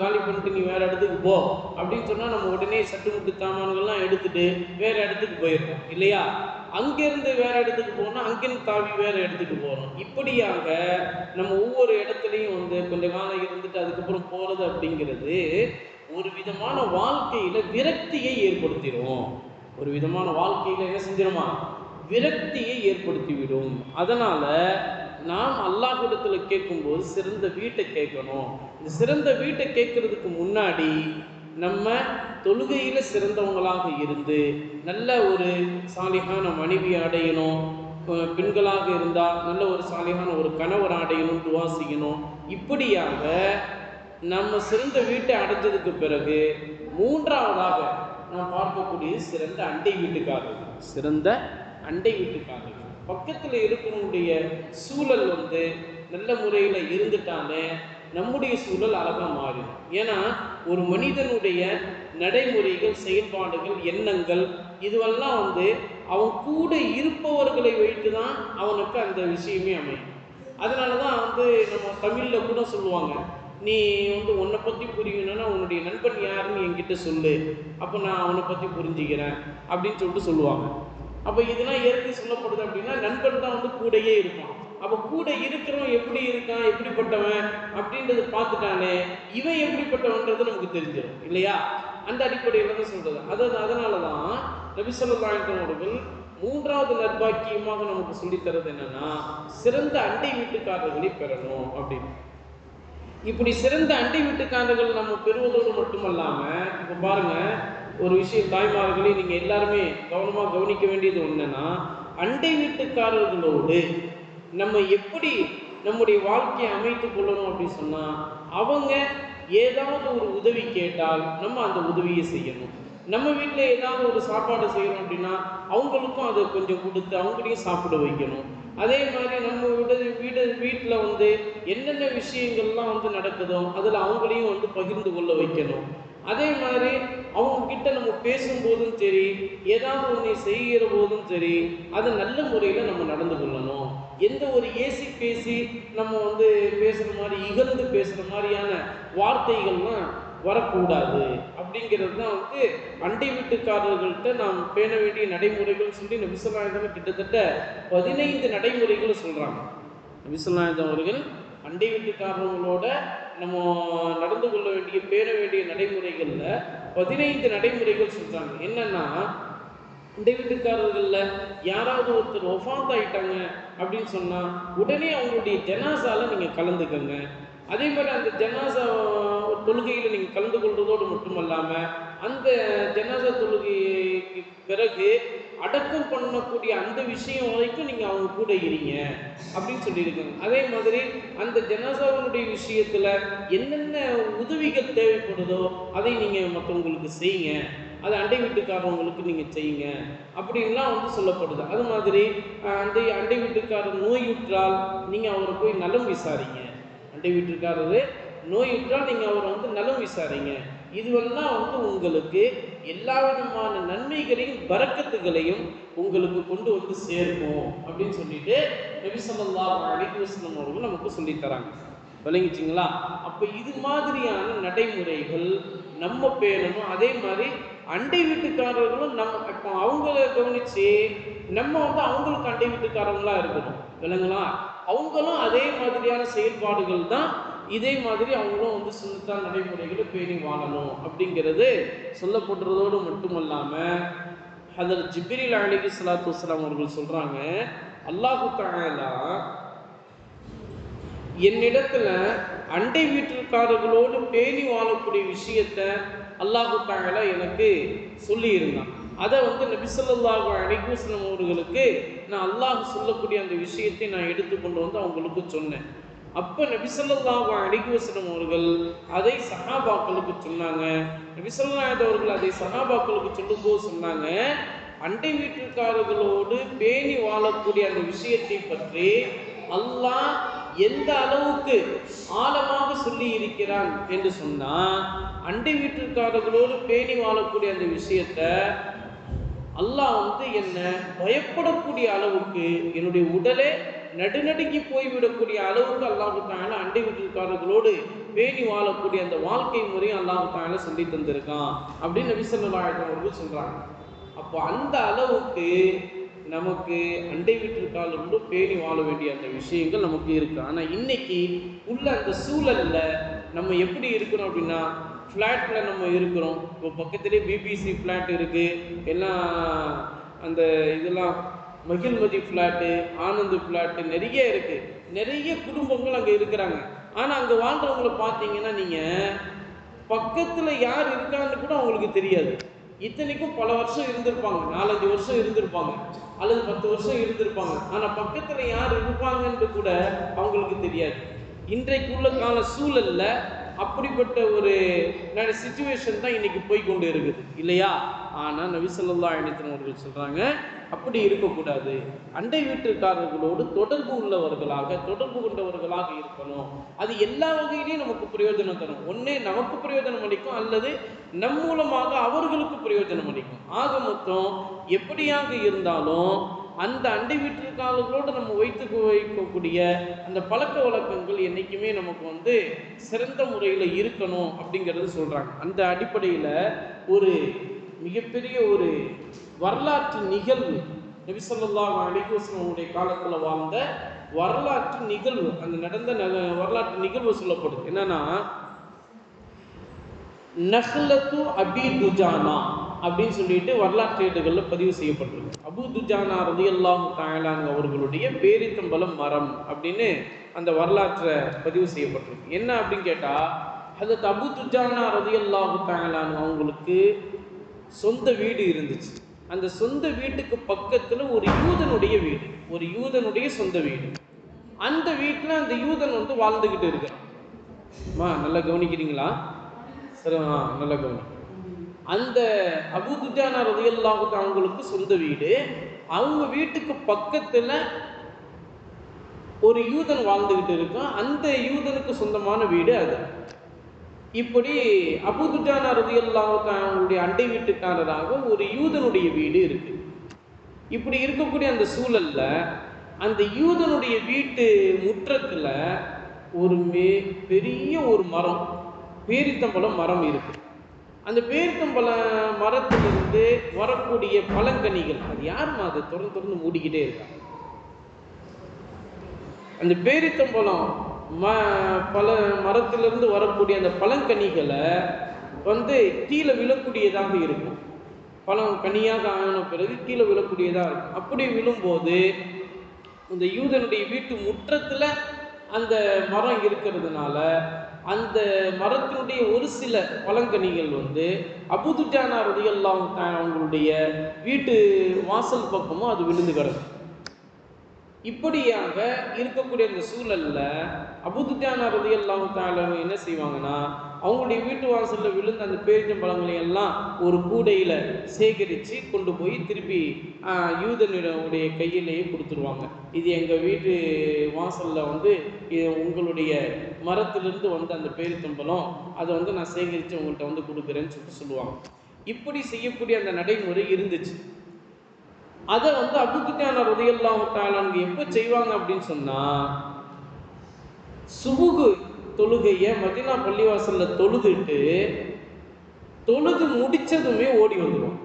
காலி பண்ணிட்டு நீ வேறு இடத்துக்கு போ அப்படின்னு சொன்னால் நம்ம உடனே சட்டுமுட்டு சாமான்கள்லாம் எடுத்துகிட்டு வேறு இடத்துக்கு போயிடுறோம் இல்லையா? அங்கேருந்து வேறு இடத்துக்கு போனால் அங்கேருந்து தாவி வேறு இடத்துக்கு போகிறோம். இப்படியாக நம்ம ஒவ்வொரு இடத்துலையும் வந்து கொஞ்ச காலம் இருந்துட்டு அதுக்கப்புறம் போகிறது அப்படிங்கிறது ஒரு விதமான வாழ்க்கையில் விரக்தியை ஏற்படுத்திடும். ஒரு விதமான வாழ்க்கையில் என்ன செஞ்சிடுமா? விரக்தியை ஏற்படுத்திவிடும். அதனால் நாம் அல்லாஹ்விடத்தில் கேட்கும்போது சிறந்த வீட்டை கேட்கணும். இந்த சிறந்த வீட்டை கேட்கறதுக்கு முன்னாடி நம்ம தொழுகையில் சிறந்தவங்களாக இருந்து நல்ல ஒரு சாலிஹான மனைவி அடையணும். பெண்களாக இருந்தால் நல்ல ஒரு சாலிஹான ஒரு கணவர் அடையணும், துவா செய்யணும். இப்படியாக நம்ம சிறந்த வீட்டை அடைஞ்சதுக்கு பிறகு மூன்றாவதாக நாம் பார்க்கக்கூடிய சிறந்த அண்டை வீட்டுக்காரர்கள். சிறந்த அண்டை வீட்டுக்காரர்கள் பக்கத்தில் இருக்கக்கூடிய சூழல் நல்ல முறையில் இருந்துட்டாலே நம்முடைய சூழல் அழகாக மாறிடும். ஏன்னா ஒரு மனிதனுடைய நடைமுறைகள், செயல்பாடுகள், எண்ணங்கள் இதுவெல்லாம் அவன் கூட இருப்பவர்களை வைத்து தான் அவனுக்கு அந்த விஷயமே அமையும். அதனால தான் நம்ம தமிழில் கூட சொல்லுவாங்க, நீ உன்னை பற்றி புரியணும்னா உன்னுடைய நண்பன் யாருன்னு என்கிட்ட சொல்லு, அப்போ நான் அவனை பற்றி புரிஞ்சுக்கிறேன் அப்படின்னு சொல்லிட்டு சொல்லுவாங்க. அப்போ இதெல்லாம் இயற்கை சொல்லப்படுது அப்படின்னா நண்பன் தான் கூடையே இருப்பான். அப்போ கூட இருக்கிறவன் எப்படி இருக்கான், எப்படிப்பட்டவன் அப்படின்றத பார்த்துட்டானே இவன் எப்படிப்பட்டவன்றது நமக்கு தெரிஞ்சிடும் இல்லையா? அந்த அடிப்படையில் தான் சொல்றது. அதனால தான் நபி ஸல்லல்லாஹு அலைஹி வஸல்லம் அவர்கள் மூன்றாவது நற்பாக்கியமாக நமக்கு சொல்லித்தரது என்னன்னா, சிறந்த அண்டை வீட்டுக்காரர்களை பெறணும் அப்படின்னு. இப்படி சிறந்த அண்டை வீட்டுக்காரர்கள் நம்ம பெறுவதோடு மட்டுமல்லாம, இப்போ பாருங்க ஒரு விஷயம் தாய்மார்களை நீங்க எல்லாருமே கவனமா கவனிக்க வேண்டியது என்னன்னா, அண்டை வீட்டுக்காரர்களோடு நம்ம எப்படி நம்முடைய வாழ்க்கையை அமைத்துக் கொள்ளணும் அப்படின்னு சொன்னா, அவங்க ஏதாவது ஒரு உதவி கேட்டால் நம்ம அந்த உதவியை செய்யணும். நம்ம வீட்டில் ஏதாவது ஒரு சாப்பாடு செய்யணும் அப்படின்னா அவங்களுக்கும் அதை கொஞ்சம் கொடுத்து அவங்களையும் சாப்பிட வைக்கணும். அதே மாதிரி நம்ம வீட்டில் என்னென்ன விஷயங்கள்லாம் நடக்குதோ அதில் அவங்களையும் பகிர்ந்து கொள்ள வைக்கணும். அதே மாதிரி அவங்க கிட்ட நம்ம பேசும்போதும் சரி, ஏதாவது ஒன்றை செய்கிற போதும் சரி, அது நல்ல முறையில் நம்ம நடந்து கொள்ளணும். எந்த ஒரு ஏசி பேசி நம்ம பேசுகிற மாதிரி, இகழ்ந்து பேசுகிற மாதிரியான வார்த்தைகள்லாம் வரக்கூடாது. அப்படிங்கிறது தான் அண்டை வீட்டுக்காரர்கள்ட்ட நாம் பேண வேண்டிய நடைமுறைகள் சொல்லி நபி ஸல்லல்லாஹு அலைஹி வஸல்லம் கிட்டத்தட்ட 15 நடைமுறைகளை சொல்கிறாங்க. நபி ஸல்லல்லாஹு அலைஹி வஸல்லம் அவர்கள் அண்டை வீட்டுக்காரர்களோட நம்ம நடந்து கொள்ள வேண்டிய, பேண வேண்டிய நடைமுறைகளில் 15 நடைமுறைகள் சொல்கிறாங்க. என்னன்னா, அண்டை வீட்டுக்காரர்களில் யாராவது ஒருத்தர் வஃபாத் ஆயிட்டாங்க அப்படின்னு சொன்னால் உடனே அவங்களுடைய ஜனாசால நீங்கள் கலந்துக்கங்க. அதே மாதிரி அந்த ஜனாசா தொழுகையில் நீங்கள் கலந்து கொள்வதோடு மட்டுமல்லாமல் அந்த ஜனாசா தொழுகைக்கு பிறகு அடக்கம் பண்ணக்கூடிய அந்த விஷயம் வரைக்கும் நீங்கள் அவங்க கூட இருங்க அப்படின்னு சொல்லியிருக்காங்க. அதே மாதிரி அந்த ஜனாசாவுடைய விஷயத்தில் என்னென்ன உதவிகள் தேவைப்படுதோ அதை நீங்கள் மற்றவங்களுக்கு செய்யுங்க, அதை அண்டை வீட்டுக்காரவங்களுக்கு நீங்கள் செய்யுங்க அப்படின்லாம் சொல்லப்படுது. அது மாதிரி அண்டை வீட்டுக்காரர் நோயுற்றால் நீங்கள் அவரை போய் நலம் விசாரிங்க. அண்டை வீட்டுக்காரரு நோயுற்றால் நீங்கள் அவரை நலம் விசாரிங்க. இதுவெல்லாம் உங்களுக்கு எல்லா விதமான நன்மைகளையும் பரக்கத்துகளையும் உங்களுக்கு கொண்டு சேர்க்கும் அப்படின்னு சொல்லிட்டு நபி ஸல்லல்லாஹு அலைஹி வஸல்லம் அவர்கள் நமக்கு சொல்லித்தராங்க. விளங்கிச்சிங்களா? அப்போ இது மாதிரியான நடைமுறைகள் நம்ம பேணணும். அதே மாதிரி அண்டை வீட்டுக்காரர்களும் நம்ம இப்போ அவங்கள கவனித்து நம்ம அவங்களுக்கு அண்டை வீட்டுக்காரங்களா இருக்கணும். விளங்குங்களா? அவங்களும் அதே மாதிரியான செயல்பாடுகள் தான், இதே மாதிரி அவங்களும் சுன்னத்தான நடைமுறைகளை பேணி வாழணும் அப்படிங்கிறது சொல்லப்படுறதோடு மட்டுமல்லாமல் ஹதரத் ஜிப்ரீல் அலைஹிஸ்ஸலாத்து வஸ்ஸலாம் அவர்கள் சொல்கிறாங்க, அல்லாஹு தஆலா என்னிடத்துல அண்டை வீட்டுக்காரர்களோடு பேணி வாழக்கூடிய விஷயத்தை அல்லாஹு தஆலா எனக்கு சொல்லியிருந்தான். அதை நபி ஸல்லல்லாஹு அலைஹி வஸல்லம் அவர்களுக்கு நான் அல்லாஹ் சொல்லக்கூடிய அந்த விஷயத்தை நான் எடுத்துக்கொண்டு அவங்களுக்கு சொன்னேன். அப்போ நபி ஸல்லல்லாஹு அலைஹி வஸல்லம் அவர்கள் அதை சஹாபாக்களுக்கு சொன்னாங்க. நபி ஸல்லல்லாஹு அலைஹி அவர்கள் அதை சஹாபாக்களுக்கு சொல்லும்போது சொன்னாங்க, அண்டை வீட்டுக்காரர்களோடு பேணி வாழக்கூடிய அந்த விஷயத்தை பற்றி அல்லாஹ் எந்த அளவுக்கு ஆழமாக சொல்லி இருக்கிறான் என்று சொன்னால், அண்டை வீட்டுக்காரர்களோடு பேணி வாழக்கூடிய அந்த விஷயத்தை அல்லாஹ் என்ன பயப்படக்கூடிய அளவுக்கு, என்னுடைய உடலே நடுநடுங்கி போய்விடக்கூடிய அளவுக்கு அல்லாஹ் தஆலா அண்டை வீட்டுக்காரர்களோடு பேணி வாழக்கூடிய அந்த வாழ்க்கை முறையும் அல்லாஹ் தஆலா சொல்லி தந்திருக்கான் அப்படின்னு நபி ஸல்லல்லாஹு அலைஹி அவர்கள் சொல்றாங்க. அப்போ அந்த அளவுக்கு நமக்கு அண்டை வீட்டுக்காரர்களோடு பேணி வாழ வேண்டிய அந்த விஷயங்கள் நமக்கு இருக்கு. ஆனால் இன்னைக்கு உள்ள அந்த சூழல்ல நம்ம எப்படி இருக்கிறோம் அப்படின்னா, ஃப்ளாட்டில் நம்ம இருக்கிறோம். இப்போ பக்கத்துலேயே பிபிசி ஃப்ளாட் இருக்குது, எல்லாம் அந்த இதெல்லாம் மகிழ்மதி ஃப்ளாட்டு, ஆனந்த் ஃப்ளாட்டு நிறைய இருக்குது. நிறைய குடும்பங்கள் அங்கே இருக்கிறாங்க. ஆனால் அங்கே வாழ்கிறவங்களை பார்த்தீங்கன்னா நீங்கள் பக்கத்தில் யார் இருக்கான்னு கூட அவங்களுக்கு தெரியாது. இத்தனைக்கும் பல வருஷம் இருந்திருப்பாங்க, 4-5 வருஷம் இருந்திருப்பாங்க, அல்லது 10 வருஷம் இருந்திருப்பாங்க. ஆனால் பக்கத்தில் யார் இருப்பாங்கன்னு கூட அவங்களுக்கு தெரியாது. இன்றைக்கு உள்ள கால சூழலில் அப்படிப்பட்ட ஒரு சிச்சுவேஷன் தான் இன்னைக்கு போய் கொண்டு இருக்குது இல்லையா? ஆனால் நபி ஸல்லல்லாஹு அலைஹி வஸல்லம் அவர்கள் சொல்றாங்க, அப்படி இருக்கக்கூடாது. அண்டை வீட்டுக்காரர்களோடு தொடர்பு உள்ளவர்களாக, தொடர்பு கொண்டவர்களாக இருக்கணும். அது எல்லா வகையிலையும் நமக்கு பிரயோஜனம் தரும். ஒண்ணே நமக்கு பிரயோஜனம் அளிக்கும், அல்லது நம் மூலமாக அவர்களுக்கு பிரயோஜனம் அளிக்கும். ஆக மொத்தம் எப்படியாக இருந்தாலும் அந்த அண்டை வீட்டுக்காரர்களோடு நம்ம வைக்கக்கூடிய அந்த பழக்க வழக்கங்கள் என்னைக்குமே நமக்கு சிறந்த முறையில் இருக்கணும் அப்படிங்கிறது சொல்றாங்க. அந்த அடிப்படையில் ஒரு மிகப்பெரிய ஒரு வரலாற்று நிகழ்வு, நபி ஸல்லல்லாஹு அலைஹி வஸல்லம் காலத்தில் வாழ்ந்த வரலாற்று நிகழ்வு, அந்த நடந்த வரலாற்று நிகழ்வு சொல்லப்படுது. என்னன்னா, நஹ்லத்து அபி துஜானா அப்படின்னு சொல்லிட்டு வரலாற்று ஏடுகளில் பதிவு செய்யப்பட்டிருக்கு. அபு துஜானா ரலியல்லாஹு தஆலா அவர்களுடைய பேரித்தம்பலம் மரம் அப்படின்னு அந்த வரலாற்றை பதிவு செய்யப்பட்டிருக்கு. என்ன அப்படின்னு கேட்டா, ஹஜ்ரத் அபு துஜானா ரலியல்லாஹு தஆலா அவங்களுக்கு சொந்த வீடு இருந்துச்சு. அந்த சொந்த வீட்டுக்கு பக்கத்துல ஒரு யூதனுடைய வீடு, ஒரு யூதனுடைய சொந்த வீடு. அந்த வீட்டுல அந்த யூதன் வாழ்ந்துகிட்டு இருக்கிறான். நல்லா கவனிக்கிறீங்களா? சரி, நல்லா கவனி. அந்த அபூ துஜானா ரலியல்லாஹு தஆலா அவங்களுக்கு சொந்த வீடு. அவங்க வீட்டுக்கு பக்கத்துல ஒரு யூதன் வாழ்ந்துகிட்டு இருக்கான். அந்த யூதனுக்கு சொந்தமான வீடு அது. இப்படி அபூ துஜானா ரலியல்லாஹு தஆலா அவங்களுடைய அண்டை வீட்டுக்காரராக ஒரு யூதனுடைய வீடு இருக்கு. இப்படி இருக்கக்கூடிய அந்த சூழல்ல அந்த யூதனுடைய வீட்டு முற்றத்துல ஒரு பெரிய ஒரு மரம், பேரித்தம்பழம் மரம் இருக்கு. அந்த பேரித்தம்பழ மரத்திலிருந்து வரக்கூடிய பழங்கனிகள், அது யாருமா அதை தொடர்ந்து மூடிக்கிட்டே இருக்காங்க. அந்த பேரித்தம்பழம் பல மரத்திலிருந்து வரக்கூடிய அந்த பழங்கனிகளை கீழே விழக்கூடியதாக இருக்கும். பழம் கனியாக ஆன பிறகு கீழே விழக்கூடியதாக இருக்கும். அப்படி விழும்போது இந்த யூதனுடைய வீட்டு முற்றத்துல அந்த மரம் இருக்கிறதுனால அந்த மரத்தினுடைய ஒரு சில பழங்கனிகள் அபூ துஜானா ரலியல்லாஹு தஆலா அவங்களுடைய வீட்டு வாசல் பக்கமும் அது விழுந்து கிடக்கும். இப்படியாக இருக்கக்கூடிய அந்த சூழல்ல அபூ துஜானா ரலியல்லாஹு தஆலா என்ன செய்வாங்கன்னா, அவங்களுடைய வீட்டு வாசல்ல விழுந்த அந்த பேரிச்சம்பழங்களை எல்லாம் ஒரு கூடையில சேகரித்து கொண்டு போய் திருப்பி யூதனுடைய கையிலேயே கொடுத்துருவாங்க. இது எங்கள் வீட்டு வாசல்ல உங்களுடைய மரத்திலிருந்து அந்த பேரிச்சம்பழம், அதை நான் சேகரித்து உங்கள்கிட்ட கொடுக்குறேன்னு சொல்லுவாங்க. இப்படி செய்யக்கூடிய அந்த நடைமுறை இருந்துச்சு. அதை அபூ துஜானா ரலியல்லாஹு தஆலா எப்போ செய்வாங்க அப்படின்னு சொன்னா, சுபுகு தொழுகைய மதீனா பள்ளிவாசல்ல தொழுது முடிச்சதுமே ஓடி வந்துடும்.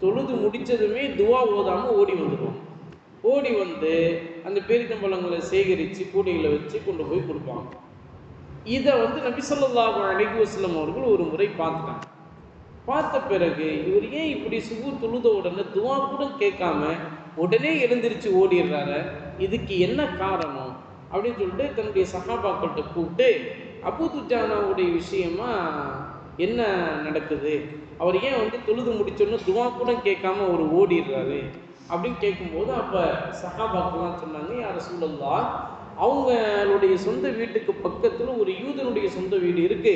தொழுது முடிச்சதுமே துவா ஓதாம ஓடி வந்துடும். ஓடி அந்த பேரித்தம்பழங்களை சேகரித்து கூடையில் வச்சு கொண்டு போய் கொடுப்பாங்க. இதை நபி ஸல்லல்லாஹு அலைஹி வஸல்லம் அவர்கள் ஒரு முறை பார்த்துட்டாங்க. பார்த்த பிறகு இவர் ஏன் இப்படி சுபு தொழுத உடனே துவா கூட கேட்காம உடனே எழுந்திருச்சு ஓடிடுறாரு, இதுக்கு என்ன காரணம் அப்படின்னு சொல்லிட்டு தன்னுடைய சஹாபாக்கள்கிட்ட கூப்பிட்டு, அபூ துஜானாவுடைய விஷயமா என்ன நடக்குது, அவர் ஏன் தொழுது முடிச்சோன்னு துவா கூட கேட்காம அவர் ஓடிடுறாரு அப்படின்னு கேட்கும்போது, அப்போ சஹாபாக்கள்லாம் சொன்னாங்க, யா ரசூலல்லாஹ், அவங்களுடைய சொந்த வீட்டுக்கு பக்கத்தில் ஒரு யூதனுடைய சொந்த வீடு இருக்கு.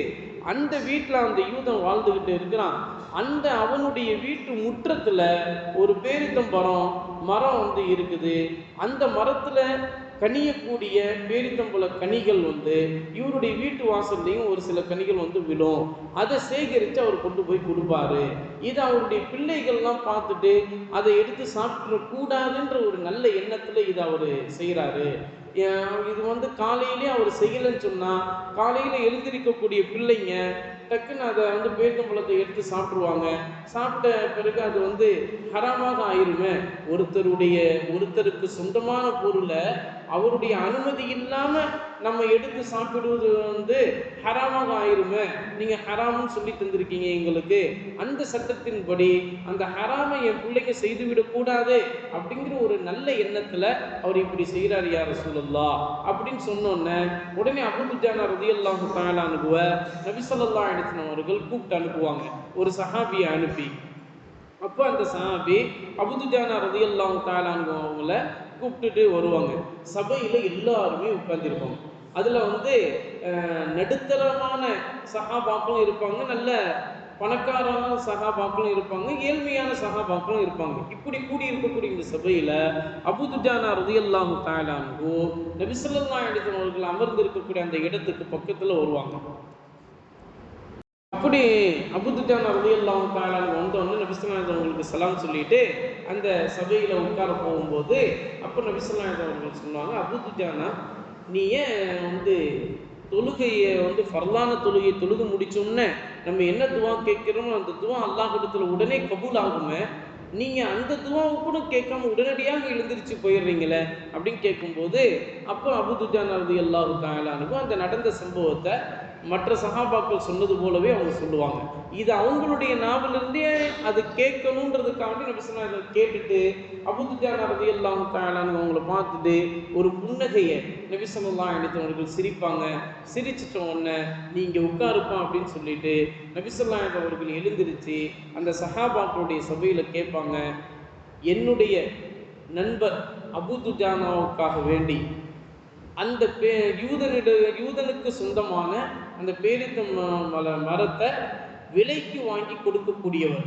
அந்த வீட்டில் அந்த யூதன் வாழ்ந்துகிட்டு இருக்கிறான். அந்த அவனுடைய வீட்டு முற்றத்துல ஒரு பேரித்தம்பழம் மரம் இருக்குது. அந்த மரத்துல கனியக்கூடிய பேரித்தம்பழ கனிகள் இவருடைய வீட்டு வாசல்லையும் ஒரு சில கனிகள் விழும். அதை சேகரித்து அவர் கொண்டு போய் கொடுப்பாரு. இதை அவருடைய பிள்ளைகள்லாம் பார்த்துட்டு அதை எடுத்து சாப்பிடக்கூடாதுன்ற ஒரு நல்ல எண்ணத்துல இதை அவர் செய்கிறாரு. இது காலையிலே அவர் செய்யலைன்னு சொன்னால் காலையில் எழுந்திருக்கக்கூடிய பிள்ளைங்க டக்குன்னு அதை பேரித்தம்பழத்தை எடுத்து சாப்பிட்ருவாங்க. சாப்பிட்ட பிறகு அது ஹராமாக ஆயிருமே. ஒருத்தருக்கு சொந்தமான பொருளை அவருடைய அனுமதி இல்லாமல் நம்ம எடுத்து சாப்பிடுவது ஹராமாக ஆயிருமே. நீங்கள் ஹராம்னு சொல்லி தந்திருக்கீங்க எங்களுக்கு, அந்த சட்டத்தின்படி அந்த ஹராமை என் பிள்ளைங்க செய்துவிடக்கூடாது அப்படிங்கிற ஒரு நல்ல எண்ணத்தில் அவர் இப்படி செய்கிறார் யா ரசூலல்லாஹ் அப்படின்னு சொன்னோன்னே உடனே அபூ துஜானா ரலியல்லாஹு தஆலா நபி ஸல்லல்லாஹு அலைஹி வஸல்லம் அவர்கள் கூப்பிட்டு அனுப்புவாங்க, ஒரு சஹாபியை அனுப்பி. அப்போ அந்த சஹாபி அபூ துஜானா ரலியல்லாஹு தஆலா அவங்கள கூப்பிட்டுட்டு வருவாங்க. சபையில் எல்லாருமே உட்கார்ந்துருப்பாங்க. அதில் நடுத்தரமான சஹாபாக்களும் இருப்பாங்க, நல்ல பணக்காரான சஹாபாக்களும் இருப்பாங்க, ஏழ்மையான சஹாபாக்களும் இருப்பாங்க. இப்படி கூடி இருக்கக்கூடிய இந்த சபையில அபூ துஜானா ரலியல்லாஹு தஆலா அன்ஹு நபி ஸல்லல்லாஹு அலைஹி வஸல்லம் அவர்கள் அமர்ந்து இருக்கக்கூடிய அந்த இடத்துக்கு பக்கத்துல வருவாங்க. அப்படி அபூ துஜானா ரலியல்லாஹு தஆலா வந்தோடனே நபி ஸல்லல்லாஹு அலைஹி வஸல்லம் அவங்களுக்கு சலாம் சொல்லிட்டு அந்த சபையில உட்கார போகும்போது அப்போ நபி ஸல்லல்லாஹு அலைஹி வஸல்லம் அவர்கள் சொன்னாங்க, அபூ துஜானா நீ ஏன் தொழுகையை ஃபர்லான தொழுகையை தொழுது முடிச்சோம்னே நம்ம என்ன துவா கேட்கிறோமோ அந்த துவா அல்லாஹ்விடத்தில் உடனே கபூல் ஆகுமே, நீங்கள் அந்த துவாவை கூட கேட்காம உடனடியாக எழுந்திரிச்சு போயிடுறீங்களே அப்படின்னு கேட்கும்போது அப்போ அபூ துஜானா ரலியல்லாஹு தஆலா அன்ஹு அந்த நடந்த சம்பவத்தை மற்ற சஹாபாக்கள் சொன்னது போலவே அவங்க சொல்லுவாங்க. இது அவங்களுடைய நாவிலிருந்தே அது கேட்கணுன்றதுக்காண்டி நபி ஸல்லல்லாஹு அலைஹி வஸல்லம் கேட்டுட்டு அபூ துஜானா ரலியல்லாஹு தஆலா அன்ஹு அவங்கள பார்த்துட்டு ஒரு புன்னகையை நபி ஸல்லல்லாஹு அலைஹி வஸல்லம் அவர்கள் சிரிப்பாங்க. சிரிச்சிட்ட உடனே நீங்க உட்காருப்பா அப்படின்னு சொல்லிட்டு நபி ஸல்லல்லாஹு அலைஹி வஸல்லம் அவர்கள் எழுந்திருச்சு அந்த சஹாபாக்களுடைய சபையில கேட்பாங்க, என்னுடைய நண்பர் அபூ துஜானாவுக்காக வேண்டி அந்த யூதனுக்கு சொந்தமான அந்த பேரித்த மரத்தை விலைக்கு வாங்கி கொடுக்கக்கூடியவர்,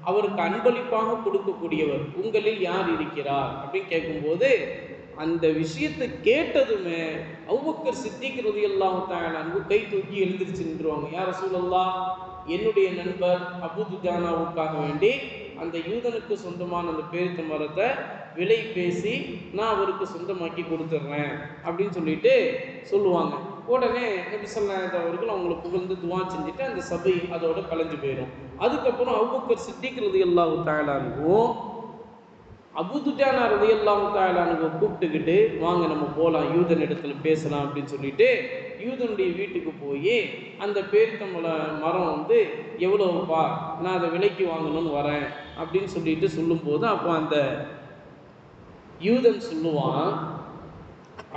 அவருக்கு அன்பளிப்பாக கொடுக்கக்கூடியவர் உங்களில் யார் இருக்கிறார் அப்படின்னு கேட்கும்போது அந்த விஷயத்தை கேட்டதுமே அபூபக்கர் சித்திக் ரலியல்லாஹு தஆலா அன்ஹு கை தூக்கி எழுந்திருச்சு நின்றுவாங்க. யா ரசூலல்லாஹ், என்னுடைய நண்பர் அபூ துஜானாவுக்காக வேண்டி அந்த யூதனுக்கு சொந்தமான அந்த பேரித்த மரத்தை விலை பேசி நான் அவருக்கு சொந்தமாக்கி கொடுத்துட்றேன் அப்படின்னு சொல்லிட்டு சொல்லுவாங்க. உடனே நபி ஸல்லல்லாஹு அலைஹி வஸல்லம் அவர்கள் அவங்களை புகழ்ந்து துவா செஞ்சுட்டு அந்த சபை அதோட கலைஞ்சு போயிடும். அதுக்கப்புறம் அபூபக்கர் சித்திக் ரலியல்லாஹு தஆலா அன்ஹு அபூ துஜானா ரலியல்லாஹு தஆலா அன்ஹு கூப்பிட்டுக்கிட்டு வாங்க நம்ம போகலாம், யூதன் இடத்துல பேசலாம் அப்படின்னு சொல்லிட்டு யூதனுடைய வீட்டுக்கு போய் அந்த பேரித்த மரம் எவ்வளோப்பா, நான் அதை விலைக்கு வாங்கணும்னு வரேன் அப்படின்னு சொல்லிட்டு சொல்லும்போது அப்போ அந்த யூதன் சொல்லுவான்,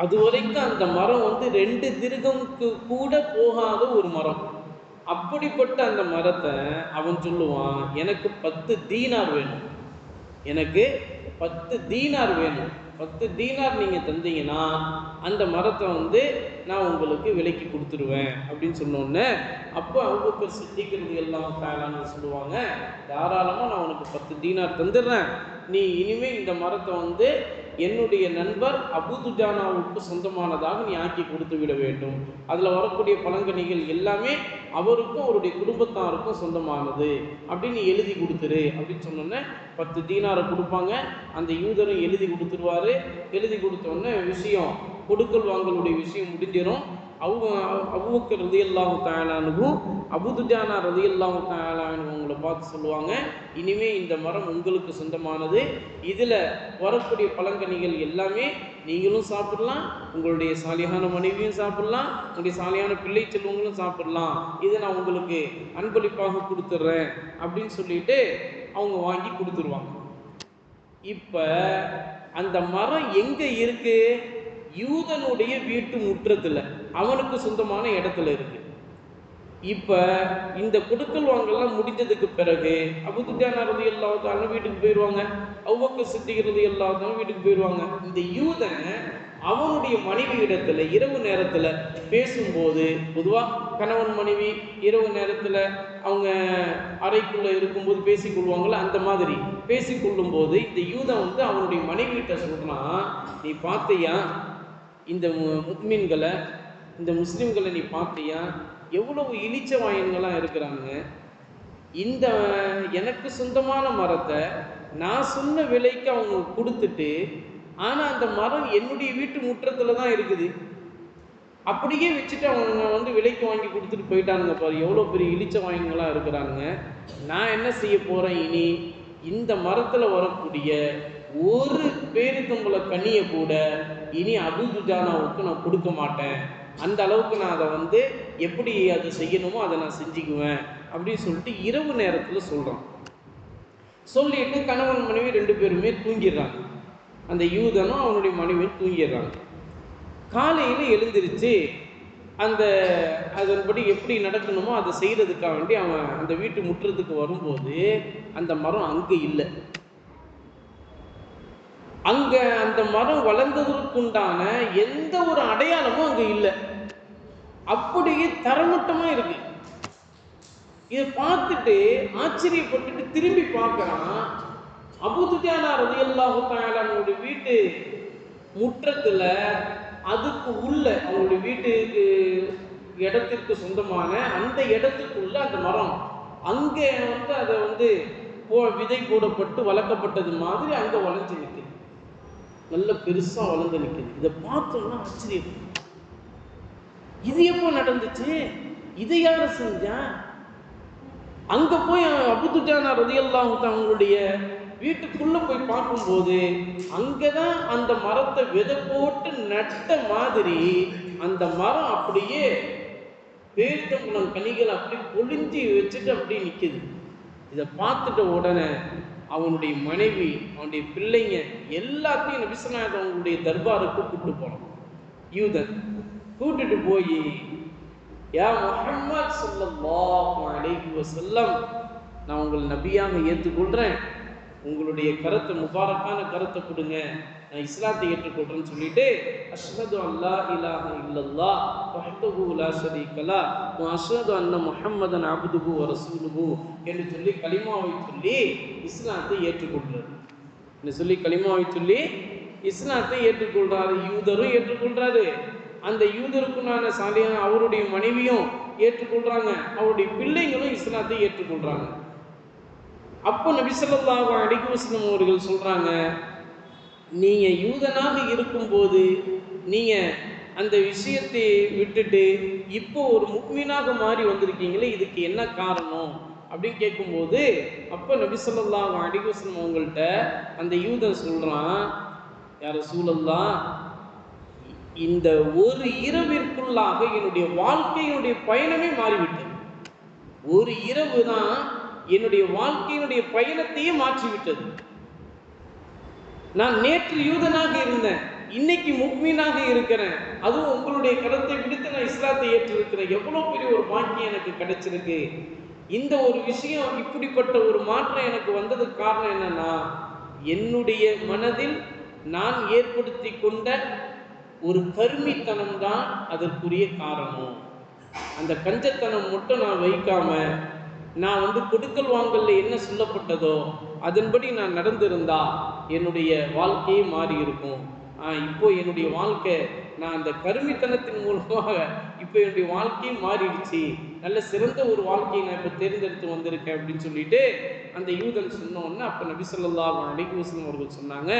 அது வரைக்கும் அந்த மரம் 2 திர்ஹம்க்கு கூட போகாத ஒரு மரம். அப்படிப்பட்ட அந்த மரத்தை அவன் சொல்லுவான், எனக்கு 10 தீனார் வேணும், எனக்கு 10 தீனார் வேணும், 10 தீனார் நீங்கள் தந்தீங்கன்னா அந்த மரத்தை நான் உங்களுக்கு விலைக்கு கொடுத்துருவேன் அப்படின்னு சொன்னோன்னே அப்போ அபூபக்கர் சித்திக் ரலியல்லாஹு தஆலா அன்ஹு சொல்லுவாங்க, தாராளமாக நான் உனக்கு 10 தீனார் தந்துடுறேன், நீ இனிமேல் இந்த மரத்தை என்னுடைய நண்பர் அபூ துஜானாவுக்கு சொந்தமானதாக நீ ஆக்கி கொடுத்து விட வேண்டும், அதில் வரக்கூடிய பழங்கனிகள் எல்லாமே அவருக்கும் அவருடைய குடும்பத்தாருக்கும் சொந்தமானது அப்படின்னு நீ எழுதி கொடுத்துரு அப்படின்னு சொன்னோன்னே 10 தீனாரை கொடுப்பாங்க. அந்த யூதரும் எழுதி கொடுத்துருவாரு. எழுதி கொடுத்தோடனே விஷயம் கொடுக்கல் வாங்கலுடைய விஷயம் முடிஞ்சிடும். அபூபக்கர் ரலியல்லாஹு தஆலா அன்ஹு அபூ துஜானா ரலியல்லாஹு தஆலா அன்ஹு அவங்கள பார்த்து சொல்லுவாங்க, இனிமே இந்த மரம் உங்களுக்கு சொந்தமானது, இதில் வரக்கூடிய பழங்கனிகள் எல்லாமே நீங்களும் சாப்பிடலாம், உங்களுடைய சாலியான மனைவியும் சாப்பிடலாம், உங்களுடைய சாலியான பிள்ளை செல்வங்களும் சாப்பிடலாம், இதை நான் உங்களுக்கு அன்பளிப்பாக கொடுத்துட்றேன் அப்படின்னு சொல்லிட்டு அவங்க வாங்கி கொடுத்துருவாங்க. இப்போ அந்த மரம் எங்கே இருக்கு? யூதனுடைய வீட்டு முற்றத்தில் அவனுக்கு சொந்தமான இடத்துல இருக்கு. இப்போ இந்த கொடுக்கல் வாங்கலாம் முடிஞ்சதுக்கு பிறகு அபூ துஜானா ரலியல்லாஹு தஆலா வீட்டுக்கு போயிடுவாங்க, அபூபக்கர் சித்திக் ரலியல்லாஹு தஆலா வீட்டுக்கு போயிடுவாங்க. இந்த யூதன் அவனுடைய மனைவி இடத்துல இரவு நேரத்தில் பேசும்போது, பொதுவாக கணவன் மனைவி இரவு நேரத்தில் அவங்க அறைக்குள்ளே இருக்கும்போது பேசிக்கொள்வாங்கள, அந்த மாதிரி பேசிக்கொள்ளும் போது இந்த யூதன் அவனுடைய மனைவிகிட்ட சொல்கிறான், நீ பார்த்தியா இந்த முஃமின்களை, இந்த முஸ்லீம்களை நீ பார்த்தியா, எவ்வளவு இழிச்ச வாயன்களாக இருக்கிறாங்க, இந்த எனக்கு சொந்தமான மரத்தை நான் சொன்ன விலைக்கு அவங்க கொடுத்துட்டு, ஆனால் அந்த மரம் என்னுடைய வீட்டு முற்றத்தில் தான் இருக்குது, அப்படியே வச்சுட்டு அவங்க விலைக்கு வாங்கி கொடுத்துட்டு போயிட்டானுங்க பாரு, எவ்வளோ பெரிய இழிச்ச வாயன்களாக இருக்கிறாங்க. நான் என்ன செய்ய போகிறேன், இனி இந்த மரத்தில் வரக்கூடிய ஒரு பேரித்தம்பள கனியை கூட இனி அபூ துஜானாவுக்கு நான் கொடுக்க மாட்டேன், அந்த அளவுக்கு நான் அதை எப்படி அதை செய்யணுமோ அதை நான் செஞ்சுக்குவேன் அப்படின்னு சொல்லிட்டு இரவு நேரத்தில் சொல்கிறான். சொல்லிட்டு கணவன் மனைவி 2 பேருமே தூங்கிடுறாங்க. அந்த யூதனும் அவனுடைய மனைவியும் தூங்கிடுறாங்க. காலையில் எழுந்திருச்சு அதன்படி எப்படி நடக்கணுமோ அதை செய்கிறதுக்காக வேண்டி அவன் அந்த வீட்டு முற்றத்துக்கு வரும்போது அந்த மரம் அங்கே இல்லை. அங்கே அந்த மரம் வளர்ந்ததற்குண்டான எந்த ஒரு அடையாளமும் அங்கே இல்லை. அப்படியே தரமட்டமா இருக்கு. இதை பார்த்துட்டு ஆச்சரியப்பட்டுட்டு திரும்பி பார்க்கறான். அபூ துஜானா ரலியல்லாஹு தஆலா அவங்களுடைய வீட்டு முற்றத்துல அதுக்கு உள்ள அவங்களுடைய வீட்டுக்கு இடத்திற்கு சொந்தமான அந்த இடத்துக்குள்ள அந்த மரம் அங்கே அதை விதை போடப்பட்டு வளர்க்கப்பட்டது மாதிரி அங்க வளைஞ்சு நிற்குது. நல்ல பெருசா வளர்ந்து நிற்குது. இதை பார்த்தோம்னா ஆச்சரியம். இது எப்போ நடந்துச்சு? இதை யார செஞ்சா? அங்க போய் அபூ துஜானா ரலியல்லாஹு தஆலா அவங்களுடைய வீட்டுக்குள்ள போய் பார்க்கும்போது அங்கதான் அந்த மரத்தை விதை போட்டு நட்ட மாதிரி அந்த மரம் அப்படியே பேரித்தம்பழம் கனிகள் அப்படி பொழிஞ்சு வச்சுட்டு அப்படியே நிக்குது. இதை பார்த்துட்ட உடனே அவனுடைய மனைவி, அவனுடைய பிள்ளைங்க எல்லாத்தையும் நபி ஸல்லல்லாஹு அலைஹி வஸல்லம் அவங்களுடைய தர்பாருக்கு கூப்பிட்டு போனான். யூதன் கூட்டிட்டு போய், யா முஹம்மது ஸல்லல்லாஹு அலைஹி வஸல்லம், நான் உங்களை நபியாக ஏற்றுக்கொள்றேன், உங்களுடைய கருத்தை முபாரக்கான கருத்தை கொடுங்க, நான் இஸ்லாத்தை ஏற்றுக்கொள்றேன்னு சொல்லிட்டு அஷ்ஹது அல்லா இலாஹ இல்லல்லாஹ் வஹ்தஹு லா ஷரீக லஹ் வ அஷ்ஹது அன்ன முஹம்மதன் அப்துஹு வ ரசூலுஹு என்று சொல்லி கலிமாவை சொல்லி இஸ்லாத்தை ஏற்றுக்கொள்றாரு. என்று சொல்லி கலிமாவை சொல்லி இஸ்லாத்தை ஏற்றுக்கொள்றாரு. யூதரும் ஏற்றுக்கொள்றாரு. அந்த யூதருக்குண்டான சாலியான அவருடைய மனைவியும் ஏற்றுக்கொள்றாங்க. அவருடைய பிள்ளைங்களும் இஸ்லாத்தை ஏற்றுக்கொள்றாங்க. அப்போ நபி ஸல்லல்லாஹு அலைஹி வஸல்லம் அவர்கள் சொல்றாங்க, நீங்க யூதனாக இருக்கும்போது நீங்க அந்த விஷயத்தை விட்டுட்டு இப்போ ஒரு முஃமினாக மாறி வந்திருக்கீங்களே, இதுக்கு என்ன காரணம் அப்படின்னு கேட்கும்போது, அப்போ நபி ஸல்லல்லாஹு அலைஹி வஸல்லம் அவங்கள்ட்ட அந்த யூதன் சொல்றான், யா ரசூலல்லாஹ், இந்த ஒரு இரவிற்குள்ளாக என்னுடைய வாழ்க்கையினுடைய பயணமே மாறிவிட்டது. ஒரு இரவு தான் என்னுடைய வாழ்க்கையினுடைய பயணத்தையே மாற்றிவிட்டது. நான் நேற்று யூதனாக இருந்தேன், இன்னைக்கு முஃமினாக இருக்கிறேன். அதுவும் உங்களுடைய கருத்தை விடுத்து நான் இஸ்லாத்தை ஏற்றிருக்கிறேன். எவ்வளவு பெரிய ஒரு பாக்கியம் எனக்கு கிடைச்சிருக்கு. இந்த ஒரு விஷயம், இப்படிப்பட்ட ஒரு மாற்றம் எனக்கு வந்ததுக்கு காரணம் என்னன்னா, என்னுடைய மனதில் நான் ஏற்படுத்தி கொண்ட ஒரு கருமித்தனம் தான் அதற்குரிய காரணம். அந்த கஞ்சத்தனம் மட்டும் நான் வைக்காம, நான் கொடுக்கல் வாங்கல்ல என்ன சொல்லப்பட்டதோ அதன்படி நான் நடந்திருந்தா என்னுடைய வாழ்க்கையே மாறி இருக்கும். இப்போ என்னுடைய வாழ்க்கை, நான் அந்த கருமித்தனத்தின் மூலமாக இப்போ என்னுடைய வாழ்க்கையும் மாறிடுச்சு. நல்ல சிறந்த ஒரு வாழ்க்கையை நான் இப்போ தேர்ந்தெடுத்து வந்திருக்கேன் அப்படின்னு சொல்லிட்டு அந்த யூதன் சொன்னோன்னு அப்போ நபி ஸல்லல்லாஹு அலைஹி வஸல்லம் அவர்கள் சொன்னாங்க,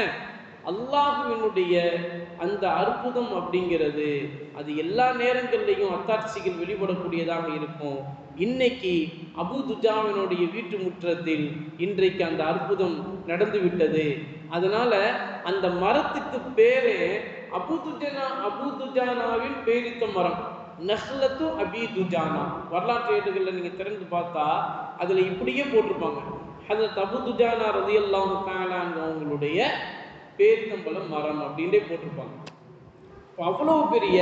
அல்லாஹ்வினுடைய அந்த அற்புதம் அப்படிங்கிறது அது எல்லா நேரங்கள்லையும் அத்தாட்சிகள் வெளிப்படக்கூடியதாக இருக்கும். இன்னைக்கு அபூ துஜானாவினுடைய வீட்டு முற்றத்தில் இன்றைக்கு அந்த அற்புதம் நடந்து விட்டது. அதனால அந்த மரத்துக்கு பேரே அபூ துஜானாவின் பேரித்த மரம், நஹ்லத்து அபீ துஜானா. வரலாற்று ஏடுகளில் நீங்க திறந்து பார்த்தா அதுல இப்படியே போட்டிருப்பாங்க, ஹஜ்ரத் அபூ துஜானா ரலியல்லாஹு தஆலா அவங்களுடைய பேரித்தம்பழம் மரம் அப்படின்றே போட்டிருப்பாங்க. அவ்வளவு பெரிய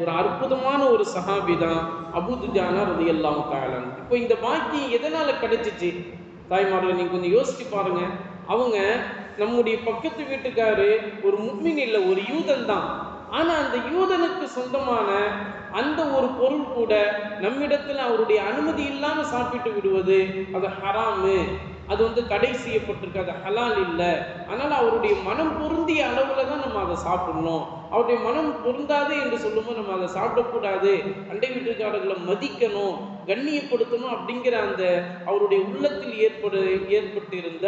ஒரு அற்புதமான ஒரு சஹாபி தான் அபூ துஜானா ரலியல்லாஹு தஆலா. இப்போ இந்த பாக்கியம் எதனால கிடைச்சிச்சு? தாய்மார்கள், நீங்க கொஞ்சம் யோசிச்சு பாருங்க. அவங்க நம்முடைய பக்கத்து வீட்டுக்காரு ஒரு முஃமின் இல்லை, ஒரு யூதன் தான். ஆனா அந்த யூதனுக்கு சொந்தமான அந்த ஒரு பொருள் கூட நம்மிடத்துல அவருடைய அனுமதி இல்லாம சாப்பிட்டு விடுவது அது ஹராமு, அது தடை செய்யப்பட்டிருக்கு, அது ஹலால் இல்லை. அதனால அவருடைய மனம் பொருந்திய அளவுல தான் நம்ம அதை சாப்பிடணும். அவருடைய மனம் பொருந்தாது என்று சொல்லும்போது நம்ம அதை சாப்பிடக்கூடாது. அண்டை வீட்டுக்காரர்களை மதிக்கணும், கண்ணியப்படுத்தணும் அப்படிங்கிற அந்த அவருடைய உள்ளத்தில் ஏற்பட்டிருந்த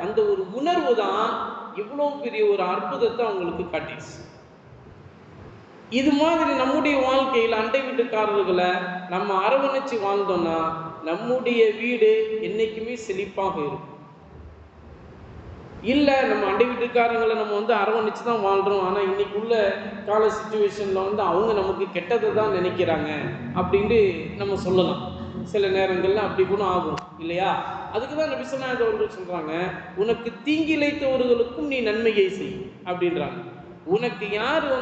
அந்த ஒரு உணர்வு தான் இவ்வளவு பெரிய ஒரு அற்புதத்தை அவங்களுக்கு காட்டிடுச்சு. இது மாதிரி நம்முடைய வாழ்க்கையில் அண்டை வீட்டுக்காரர்களை நம்ம அரவணைச்சு வாழ்ந்தோம்னா நம்முடைய வீடு என்னைக்குமே செழிப்பாக இருக்கும். இல்லை நம்ம அண்டை வீட்டுக்காரங்களை நம்ம அரவணைச்சு தான் வாழ்கிறோம், ஆனால் இன்னைக்கு உள்ள கால சுச்சுவேஷனில் அவங்க நமக்கு கெட்டதை தான் நினைக்கிறாங்க அப்படின்ட்டு நம்ம சொல்லலாம். சில நேரங்கள்ல அப்படி கூட ஆகும் இல்லையா? அதுக்கு தான் நபி ஸல்லல்லாஹு அலைஹி வஸல்லம் சொல்கிறாங்க, உனக்கு தீங்கிழைத்தவர்களுக்கும் நீ நன்மையை செய் அப்படின்றாங்க. உனக்கு யார்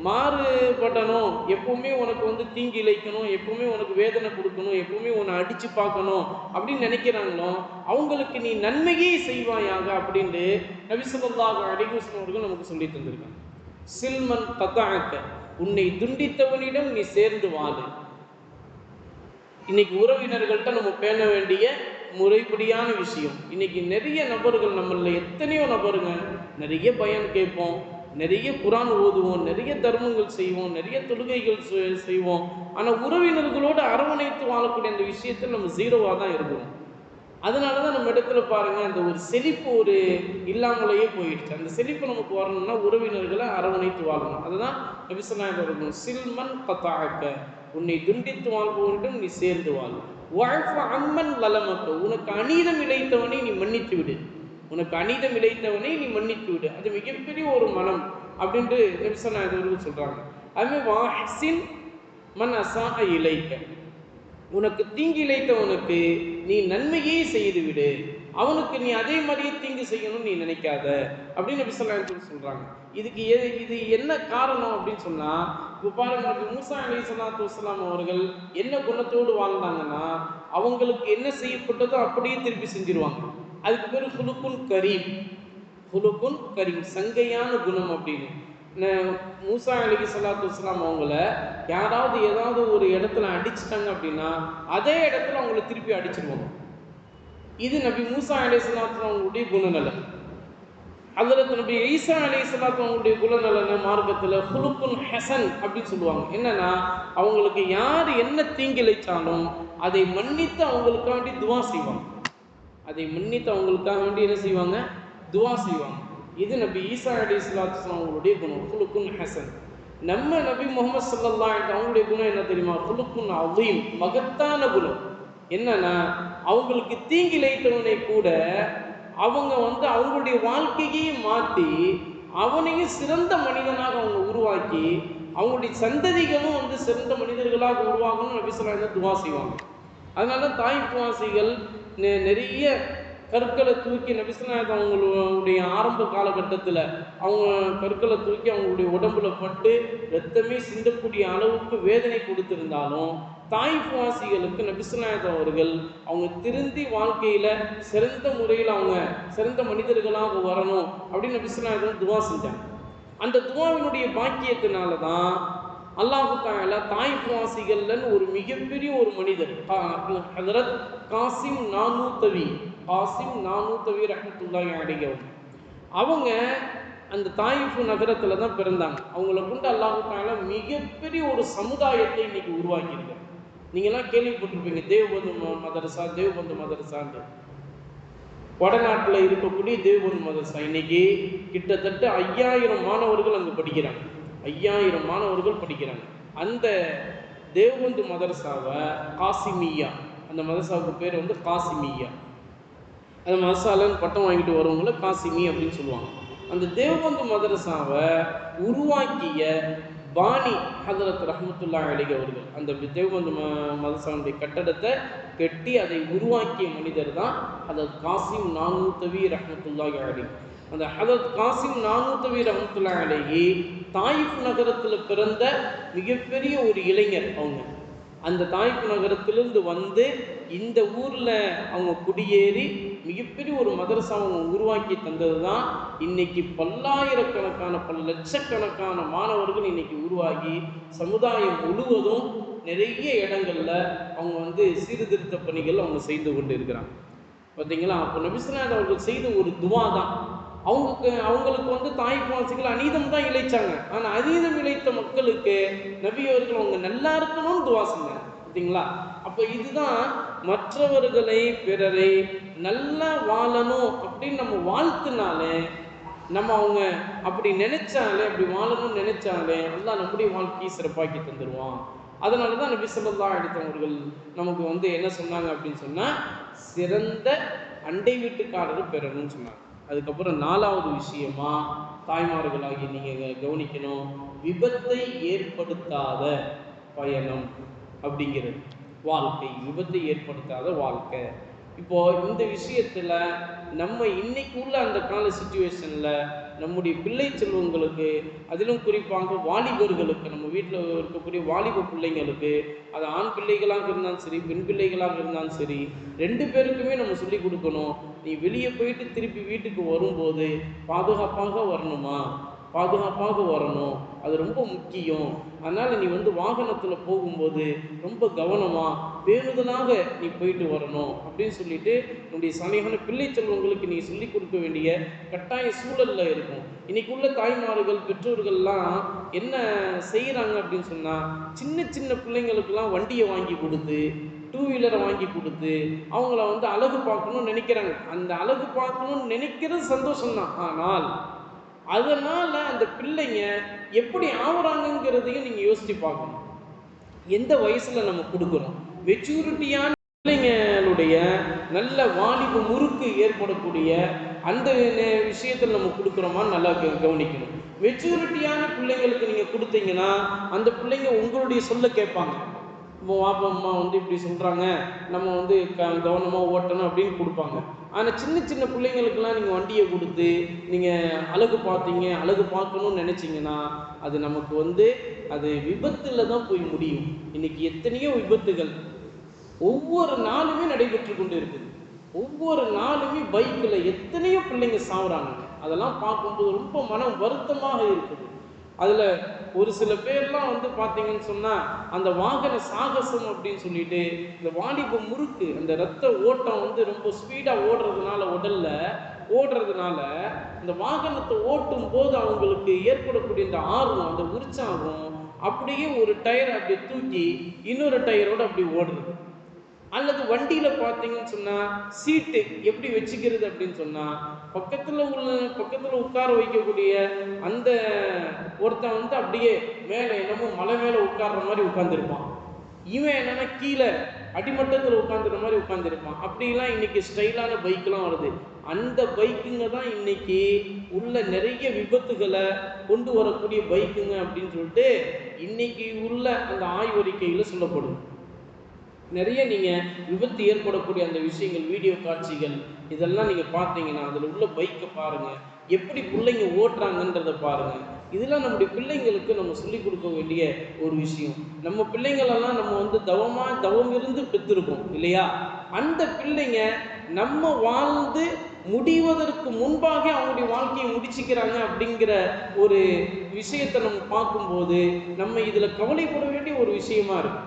மாறுபடணும், எப்பவுமே உனக்கு தீங்கி இழைக்கணும், எப்பவுமே உனக்கு வேதனை கொடுக்கணும், எப்பவுமே உன்னை அடிச்சு பார்க்கணும் அப்படின்னு நினைக்கிறாங்களோ அவங்களுக்கு நீ நன்மையே செய்வாயாக அப்படின்ட்டு நபி ஸல்லல்லாஹு அலைஹி வஸல்லம் அவர்கள் நமக்கு சொல்லி தந்திருக்காங்க. சில்மன் கதாக்க, உன்னை துண்டித்தவனிடம் நீ சேர்ந்து வாழு. இன்னைக்கு உறவினர்கள்ட்ட நம்ம பேண வேண்டிய முறைப்படியான விஷயம். இன்னைக்கு நிறைய நபர்கள், நம்மள எத்தனையோ நபருங்க, நிறைய பயன் கேட்போம், நிறைய குரான் ஓதுவோம், நிறைய தர்மங்கள் செய்வோம், நிறைய தொழுகைகள் செய்வோம். ஆனால் உறவினர்களோடு அரவணைத்து வாழக்கூடிய அந்த விஷயத்தில் நம்ம ஜீரோவாக தான் இருக்கிறோம். அதனால தான் நம்ம இடத்துல பாருங்க, அந்த ஒரு செழிப்பு ஒரு இல்லாமலேயே போயிடுச்சு. அந்த செழிப்பு நமக்கு வரணும்னா உறவினர்களை அரவணைத்து வாழணும். அதுதான் நபி ஸல்லல்லாஹு அலைஹி வஸல்லம் சில்மன் கதாஅக்க, உன்னை துண்டித்து வாழ்பவனிடம் நீ சேர்ந்து வாழ். வஅஃபு அம்மன் லலமக்க, உனக்கு அநீதம் இழைத்தவனை நீ மன்னித்து விடு. உனக்கு அநீதம் இழைத்தவனை நீ மன்னித்து விடு. அது மிகப்பெரிய ஒரு மனம் அப்படின்ட்டு நபி ஸல்லல்லாஹு அலைஹி வஸல்லம் சொல்றாங்க. அதுமாதிரி வஹ்சின் மன் அஸாஅ இலைக்க, உனக்கு தீங்கு இழைத்தவனுக்கு நீ நன்மையே செய்து விடு, அவனுக்கு நீ அதே மாதிரியே தீங்கு செய்யணும்னு நீ நினைக்காத அப்படின்னு நபி ஸல்லல்லாஹு அலைஹி வஸல்லம் சொல்றாங்க. இது என்ன காரணம் அப்படின்னு சொன்னா, இப்போ பாருங்க, நபி மூசா அலைஹிஸ்ஸலாத்து வஸ்ஸலாம் அவர்கள் என்ன குணத்தோடு வாழ்ந்தாங்கன்னா, அவங்களுக்கு என்ன செய்யப்பட்டதோ அப்படியே திருப்பி செஞ்சிருவாங்க. அதுக்கு பேர் ஹுலுக்குன் கரீம். ஹுலுக்குன் கரீம், சங்கையான குணம் அப்படின்னு. மூசா அலைஹிஸ்ஸலாத்து வஸ்ஸலாம் அவங்கள யாராவது ஏதாவது ஒரு இடத்துல அடிச்சிட்டாங்க அப்படின்னா அதே இடத்துல அவங்கள திருப்பி அடிச்சிருவாங்க. இது நபி மூசா அலைஹிஸ்ஸலாத்து அவங்களுடைய குணநலன். ஹஜ்ரத் நபி ஈசா அலைஹிஸ்ஸலாத்து அவங்களுடைய குணநலன் மார்க்கத்தில் ஹுலுக்குன் ஹசன் அப்படின்னு சொல்லுவாங்க. என்னன்னா, அவங்களுக்கு யார் என்ன தீங்கிழைச்சாலும் அதை மன்னித்து அவங்களுக்காண்டி துவா செய்வாங்க. அதை மன்னித்து அவங்களுக்காக வேண்டி என்ன செய்வாங்க? துவா செய்வாங்க. இது நபி ஈசா அலைஹிஸ்ஸலாத்து அவங்களுடைய குணம், ஹுலுக்குன் ஹசன். நம்ம நபி முகமது ஸல்லல்லாஹு அலைஹி வஸல்லம் அவங்களுடைய குணம் என்ன தெரியுமா? ஹுலுக்குன் அதீம், மகத்தான குணம். என்னன்னா, அவங்களுக்கு தீங்கிழைத்தவனை கூட அவங்க அவங்களுடைய வாழ்க்கையே மாற்றி அவனையும் சிறந்த மனிதனாக அவங்க உருவாக்கி அவங்களுடைய சந்ததிகளும் சிறந்த மனிதர்களாக உருவாகணும்னு நபி ஸல்லல்லாஹு அலைஹி வஸல்லம் துவா செய்வாங்க. அதனால தாய்ப்புவாசிகள் நிறைய கற்களை தூக்கி நபி ஸல்லல்லாஹு அலைஹி வஸல்லம் அவங்களுடைய ஆரம்ப காலகட்டத்தில் அவங்க கற்களை தூக்கி அவங்களுடைய உடம்புல பட்டு ரத்தமே சிந்தக்கூடிய அளவுக்கு வேதனை கொடுத்திருந்தாலும் தாய்ப்புவாசிகளுக்கு நபி ஸல்லல்லாஹு அலைஹி வஸல்லம் அவர்கள் அவங்க திருந்தி வாழ்க்கையில் சிறந்த முறையில் அவங்க சிறந்த மனிதர்களாக வரணும் அப்படின்னு நபி ஸல்லல்லாஹு அலைஹி வஸல்லம் துவா செஞ்சாங்க. அந்த துவாவினுடைய பாக்கியத்தினால தான் அல்லாஹ் தஆலா தாய்ப்புவாசிகள்னு ஒரு மிகப்பெரிய ஒரு மனிதர் ஹஜ்ரத் காசிம் நானூத்தவி ரஹ்மத்துல்லாஹி அலைஹி, அவங்க அந்த தாயிஃப் நகரத்தில் தான் பிறந்தாங்க. அவங்கள கொண்டு அல்லாஹ் தஆலா மிகப்பெரிய ஒரு சமுதாயத்தை இன்னைக்கு உருவாக்கியிருக்காங்க. நீங்கள்லாம் கேள்விப்பட்டிருப்பீங்க தேவ்பந்து மதரசான்னு. வடநாட்டில் இருக்கக்கூடிய தேவ்பந்து மதரசா இன்னைக்கு கிட்டத்தட்ட 5000 மாணவர்கள் அங்கே படிக்கிறாங்க. 5000 மாணவர்கள் படிக்கிறாங்க. அந்த தேவ்பந்து மதரசாவை காசிமியா, அந்த மதரசாவுக்கு பேர் காசிமியா, அந்த மதரசாலன்னு பட்டம் வாங்கிட்டு வரவங்கள காசிமி அப்படின்னு சொல்லுவாங்க. அந்த தேவ்பந்து மதரசாவை உருவாக்கிய பானி ஹஜ்ரத் ரஹ்மத்துல்லாஹி அலைஹி அவர்கள், அந்த தேவ்பந்து மதரசாவுடைய கட்டடத்தை கட்டி அதை உருவாக்கிய மனிதர் தான் ஹஜ்ரத் காசிம் நானூத்தவி ரஹ்மத்துல்லாஹி அலைஹி. அந்த ஹஜ்ரத் காசிம் நானூத்தவி ரஹ்மத்துல்லாஹி அலைஹி தாயிஃப் நகரத்தில் பிறந்த மிகப்பெரிய ஒரு இளைஞர். அவங்க அந்த தாயிஃப் நகரத்திலிருந்து இந்த ஊரில் அவங்க குடியேறி மிகப்பெரிய ஒரு மதரசாவை அவங்க உருவாக்கி தந்தது தான் இன்னைக்கு பல்லாயிரக்கணக்கான பல லட்சக்கணக்கான மாணவர்கள் இன்னைக்கு உருவாகி சமுதாயம் முழுவதும் நிறைய இடங்களில் அவங்க சீர்திருத்த பணிகள் அவங்க செய்து கொண்டு இருக்கிறாங்க. பார்த்தீங்களா? அப்போ நபி ஸல்லல்லாஹு அலைஹி வஸல்லம் அவர்கள் செய்த ஒரு துவா தான். அவங்களுக்கு தாய்ப்புவாசிகள் அநீதம் தான் இழைச்சாங்க. ஆனால் அநீதம் இழைத்த மக்களுக்கு நபி அவர்கள் அவங்க நல்லா இருக்கணும்னு துவா செஞ்சாங்க. பார்த்தீங்களா? அப்போ இதுதான் மற்றவர்களை பிறரை நல்லா வாழணும் அப்படின்னு நம்ம வாழ்த்துனாலே, நம்ம அவங்க அப்படி நினைச்சாலே, அப்படி வாழணும்னு நினைச்சாலே அல்லாஹ் நம்முடைய வாழ்க்கையை சிறப்பாக்கி தந்துடுவான். அதனால தான் நபி ஸல்லல்லாஹு அலைஹி வஸல்லம் அவர்கள் நமக்கு என்ன சொன்னாங்க அப்படின்னு சொன்னால், சிறந்த அண்டை வீட்டுக்காரர் பெறணும்னு சொன்னாங்க. அதுக்கப்புறம் 4வது விஷயமா தாய்மார்களாகி நீங்கள் கவனிக்கணும், விபத்தை ஏற்படுத்தாத பயணம் அப்படிங்கிறது வாழ்க்கை, விபத்தை ஏற்படுத்தாத வாழ்க்கை. இப்போ இந்த விஷயத்தில் நம்ம இன்னைக்கு உள்ள அந்த கால சிச்சுவேஷனில் நம்முடைய பிள்ளை செல்வங்களுக்கு, அதிலும் குறிப்பாக வாலிபர்களுக்கு, நம்ம வீட்டில் இருக்கக்கூடிய வாலிப பிள்ளைங்களுக்கு, அது ஆண் பிள்ளைகளாக இருந்தாலும் சரி பெண் பிள்ளைகளாக இருந்தாலும் சரி 2 பேருக்குமே நம்ம சொல்லி கொடுக்கணும். நீ வெளியே போயிட்டு திருப்பி வீட்டுக்கு வரும்போது பாதுகாப்பாக வரணுமா, பாதுகாப்பாக வரணும், அது ரொம்ப முக்கியம். அதனால் நீ வந்து வாகனத்தில் போகும்போது ரொம்ப கவனமாக பேணுதலாக நீ போயிட்டு வரணும் அப்படின்னு சொல்லிட்டு நம்முடைய சாலையான பிள்ளை செல்வங்களுக்கு நீ சொல்லிக் கொடுக்க வேண்டிய கட்டாய சூழலில் இருக்கும். இன்னைக்கு உள்ள தாய்மார்கள் பெற்றோர்கள்லாம் என்ன செய்கிறாங்க அப்படின்னு சொன்னால், சின்ன சின்ன பிள்ளைங்களுக்கெல்லாம் வண்டியை வாங்கி கொடுத்து, டூ வீலரை வாங்கி கொடுத்து அவங்கள வந்து அழகு பார்க்கணும்னு நினைக்கிறாங்க. அந்த அழகு பார்க்கணும்னு நினைக்கிறது சந்தோஷம்தான். ஆனால் அதனால அந்த பிள்ளைங்க எப்படி ஆகுறாங்கிறதையும் நீங்க யோசிச்சு பார்க்கணும். எந்த வயசுல நம்ம கொடுக்குறோம்? மெச்சூரிட்டியான பிள்ளைங்களுடைய நல்ல வாலிப முறுக்கு ஏற்படக்கூடிய அந்த விஷயத்தில் நம்ம கொடுக்குறோமா நல்லா கவனிக்கணும். மெச்சூரிட்டியான பிள்ளைங்களுக்கு நீங்க கொடுத்தீங்கன்னா அந்த பிள்ளைங்க உங்களுடைய சொல்ல கேட்பாங்க. வாப்பா அம்மா வந்து இப்படி சொல்கிறாங்க, நம்ம வந்து கவனமாக ஓட்டணும் அப்படின்னு கொடுப்பாங்க. ஆனால் சின்ன சின்ன பிள்ளைங்களுக்கெல்லாம் நீங்கள் வண்டியை கொடுத்து நீங்கள் அழகு பார்த்தீங்க, அழகு பார்க்கணும்னு நினச்சிங்கன்னா அது நமக்கு வந்து அது விபத்தில் தான் போய் முடியும். இன்னைக்கு எத்தனையோ விபத்துகள் ஒவ்வொரு நாளுமே நடைபெற்று கொண்டு இருக்குது. ஒவ்வொரு நாளுமே பைக்கில் எத்தனையோ பிள்ளைங்க சாவுறாங்க. அதெல்லாம் பார்க்கும்போது ரொம்ப மனம் வருத்தமாக இருக்குது. அதில் ஒரு சில பேர்லாம் வந்து பார்த்தீங்கன்னு சொன்னால் அந்த வாகன சாகசம் அப்படின்னு சொல்லிட்டு இந்த வாலிப முறுக்கு அந்த ரத்த ஓட்டம் வந்து ரொம்ப ஸ்பீடாக ஓடுறதுனால உடல்ல ஓடுறதுனால இந்த வாகனத்தை ஓட்டும் போது அவங்களுக்கு ஏற்படக்கூடிய இந்த ஆர்வம், அந்த உற்சாகம் அப்படியே ஒரு டயரை அப்படி தூக்கி இன்னொரு டயரோடு அப்படி ஓடுறது. அல்லது வண்டியில் பார்த்தீங்கன்னு சொன்னால் சீட்டு எப்படி வச்சுக்கிறது அப்படின்னு சொன்னால் பக்கத்தில் உட்கார வைக்கக்கூடிய அந்த ஒருத்தன் வந்து அப்படியே மேலே என்னமோ மலை மேலே உட்கார்ற மாதிரி உட்காந்துருப்பான். இவன் என்னன்னா கீழே அடிமட்டத்தில் உட்காந்துற மாதிரி உட்காந்துருப்பான். அப்படிலாம் இன்னைக்கு ஸ்டைலான பைக்கெலாம் வருது. அந்த பைக்குங்க தான் இன்னைக்கு உள்ள நிறைய விபத்துகளை கொண்டு வரக்கூடிய பைக்குங்க அப்படின்னு சொல்லிட்டு இன்னைக்கு உள்ள அந்த ஆய்வறிக்கையில் சொல்லப்படுது. நிறைய நீங்கள் விபத்து ஏற்படக்கூடிய அந்த விஷயங்கள், வீடியோ காட்சிகள் இதெல்லாம் நீங்கள் பார்த்தீங்கன்னா அதில் உள்ள பைக்கை பாருங்கள், எப்படி பிள்ளைங்க ஓட்டுறாங்கன்றதை பாருங்கள். இதெல்லாம் நம்முடைய பிள்ளைங்களுக்கு நம்ம சொல்லிக் கொடுக்க வேண்டிய ஒரு விஷயம். நம்ம பிள்ளைங்களெல்லாம் நம்ம வந்து தவம் இருந்து பெற்றிருக்கோம் இல்லையா? அந்த பிள்ளைங்க நம்ம வாழ்ந்து முடிவதற்கு முன்பாக அவங்களுடைய வாழ்க்கையை முடிச்சுக்கிறாங்க அப்படிங்கிற ஒரு விஷயத்தை நம்ம பார்க்கும்போது நம்ம இதில் கவலைப்பட வேண்டிய ஒரு விஷயமா இருக்கு.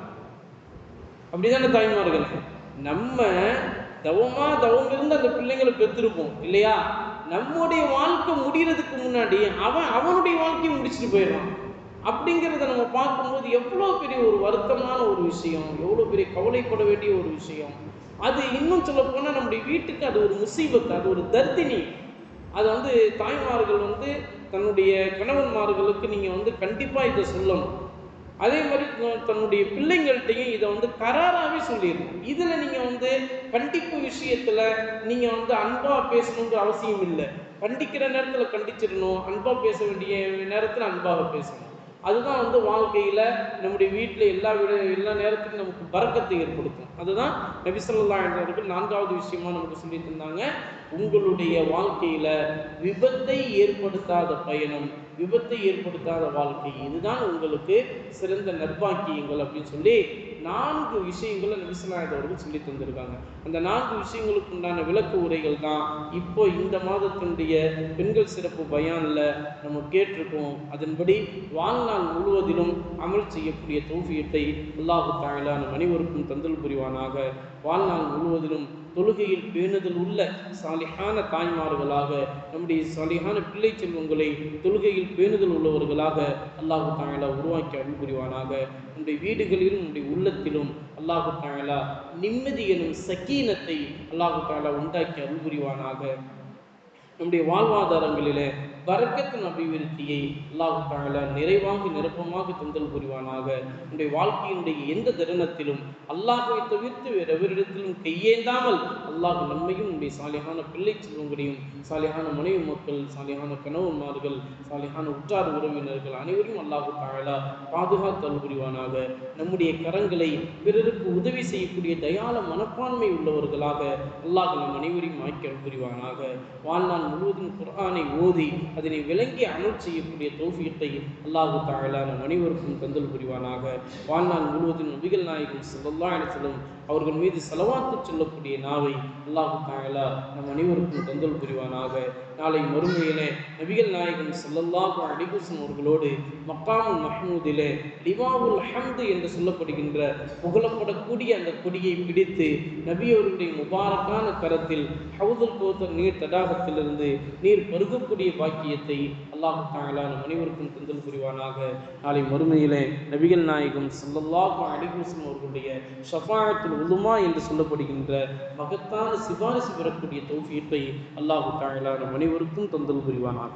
அப்படிதானே தாய்மார்கள்? நம்ம தவம் இருந்து அந்த பிள்ளைங்களை பெற்றிருப்போம் இல்லையா? நம்முடைய வாழ்க்கை முடிகிறதுக்கு முன்னாடி அவனுடைய வாழ்க்கையை முடிச்சுட்டு போயிடறான். அப்படிங்கிறத நம்ம பார்க்கும்போது எவ்வளோ பெரிய ஒரு வருத்தமான ஒரு விஷயம், எவ்வளோ பெரிய கவலைப்பட வேண்டிய ஒரு விஷயம். அது இன்னும் சொல்ல போனால் நம்முடைய வீட்டுக்கு அது ஒரு முசீபத்து, அது ஒரு தர்தினி. அதை வந்து தாய்மார்கள் வந்து தன்னுடைய கணவன்மார்களுக்கு நீங்கள் வந்து கண்டிப்பாக இதை சொல்லணும். அதே மாதிரி தன்னுடைய பிள்ளைங்கள்ட்டையும் இதை வந்து கராராகவே சொல்லிடணும். இதில் நீங்கள் வந்து கண்டிப்பு விஷயத்தில் நீங்கள் வந்து அன்பாக பேசணுங்கிற அவசியம் இல்லை. கண்டிக்கிற நேரத்தில் கண்டிச்சிடணும், அன்பாக பேச வேண்டிய நேரத்தில் அன்பாக பேசணும். அதுதான் வந்து வாழ்க்கையில் நம்முடைய வீட்டில் எல்லா நேரத்திலும் நமக்கு பரக்கத்தை ஏற்படுத்தும். அதுதான் நபி ஸல்லல்லாஹு அலைஹி வஸல்லம் 4வது விஷயமா நமக்கு சொல்லி தந்தாங்க. உங்களுடைய வாழ்க்கையில் விபத்தை ஏற்படுத்தாத பயணம், விபத்தை ஏற்படுத்தாத வாழ்க்கை, இதுதான் உங்களுக்கு சிறந்த நற்பாக்கியங்கள் அப்படின்னு சொல்லி 4 விஷயங்களை நபி ஸல்லல்லாஹு அலைஹி அவர்கள் சொல்லி தந்திருக்காங்க. அந்த 4 விஷயங்களுக்கு உண்டான விளக்கு உரைகள் தான் இப்போ இந்த மாதத்தினுடைய பெண்கள் சிறப்பு பயானில் நம்ம கேட்டிருக்கோம். அதன்படி வாழ்நாள் முழுவதிலும் அமல் செய்யக்கூடிய தௌஃபீகை அல்லாஹ் தஆலா நம் அனைவருக்கும் தந்தல் புரிவானாக. வாழ்நாள் முழுவதிலும் தொழுகையில் பேணுதல் உள்ள சாலிஹான தாய்மார்களாக, நம்முடைய சாலிஹான பிள்ளை செல்வங்களை தொழுகையில் பேணுதல் உள்ளவர்களாக அல்லாஹ் தஆலா உருவாக்கி அருள் புரிவானாக. நம்முடைய வீடுகளிலும் நம்முடைய உள்ளத்திலும் அல்லாஹ் தஆலா நிம்மதி எனும் சக்கீனத்தை அல்லாஹ் தஆலா உண்டாக்கி அருள் புரிவானாக. நம்முடைய வாழ்வாதாரங்களிலே பரக்கத்தின் அபிவிருத்தியை அல்லாஹ் தஆலா நிறைவாக நிரப்பமாக தந்தல் புரிவானாக. நம்முடைய வாழ்க்கையினுடைய எந்த தருணத்திலும் அல்லாஹ்வை தவிர்த்து வேறு எவரிடத்திலும் கையேந்தாமல் அல்லாஹ் நம்மையும் நம்முடைய சாலிஹான பிள்ளை செல்வங்களையும், சாலிஹான மனைவி மக்கள், சாலிஹான கணவன்மார்கள், சாலிஹான உற்றார் உறவினர்கள் அனைவரும் அல்லாஹ் தஆலா பாதுகாத்தல் புரிவானாக. நம்முடைய கரங்களை பிறருக்கு உதவி செய்யக்கூடிய தயால மனப்பான்மை உள்ளவர்களாக அல்லாஹ் நம் அனைவரையும் ஆக்கியல் புரிவானாக. வாழ்நாள் முழுவதும் குர்ஆனை ஓதி அதனை விளங்கி அமல் செய்யக்கூடிய தௌஃபீகை அல்லாஹ் தஆலா நம் அனைவருக்கும் தந்தல் புரிவானாக. வாழ்நாள் முழுவதும் நபிகள் நாயகம் ஸல்லல்லாஹு அலைஹி வஸல்லம் அவர்கள் மீது ஸலவாத்து சொல்லக்கூடிய நாவை அல்லாஹ் தஆலா நம் அனைவருக்கும் தந்தல் புரிவானாக. நாளை மறுமையிலே நபிகள் நாயகம் ஸல்லல்லாஹு அலைஹி வஸல்லம் அவர்களோடு மக்காமுல் மஹ்மூதிலே லிவாவுல் ஹம்து என்று சொல்லப்படுகின்ற புகழப்படக்கூடிய அந்த கொடியை பிடித்து நபி அவர்களுடைய முபாரக்கான கரத்தில் ஹவுதுல் கௌதர் நீர் தடாகத்திலிருந்து நீர் பருகக்கூடிய பாக்கியத்தை அல்லாஹ் தஆலா நம் அனைவருக்கும் தந்தல் புரிவானாக. நாளை மறுமையிலே நபிகள் நாயகம் ஸல்லல்லாஹு அலைஹி வஸல்லம் அவர்களுடைய ஷஃபாஅத்துல் உலுமா என்று சொல்லப்படுகின்ற மகத்தான சிபாரிசு பெறக்கூடிய தௌஃபீக்கை அல்லாஹ் தஆலா நம் அனைவருக்கும் தந்தல் புரிவானாக.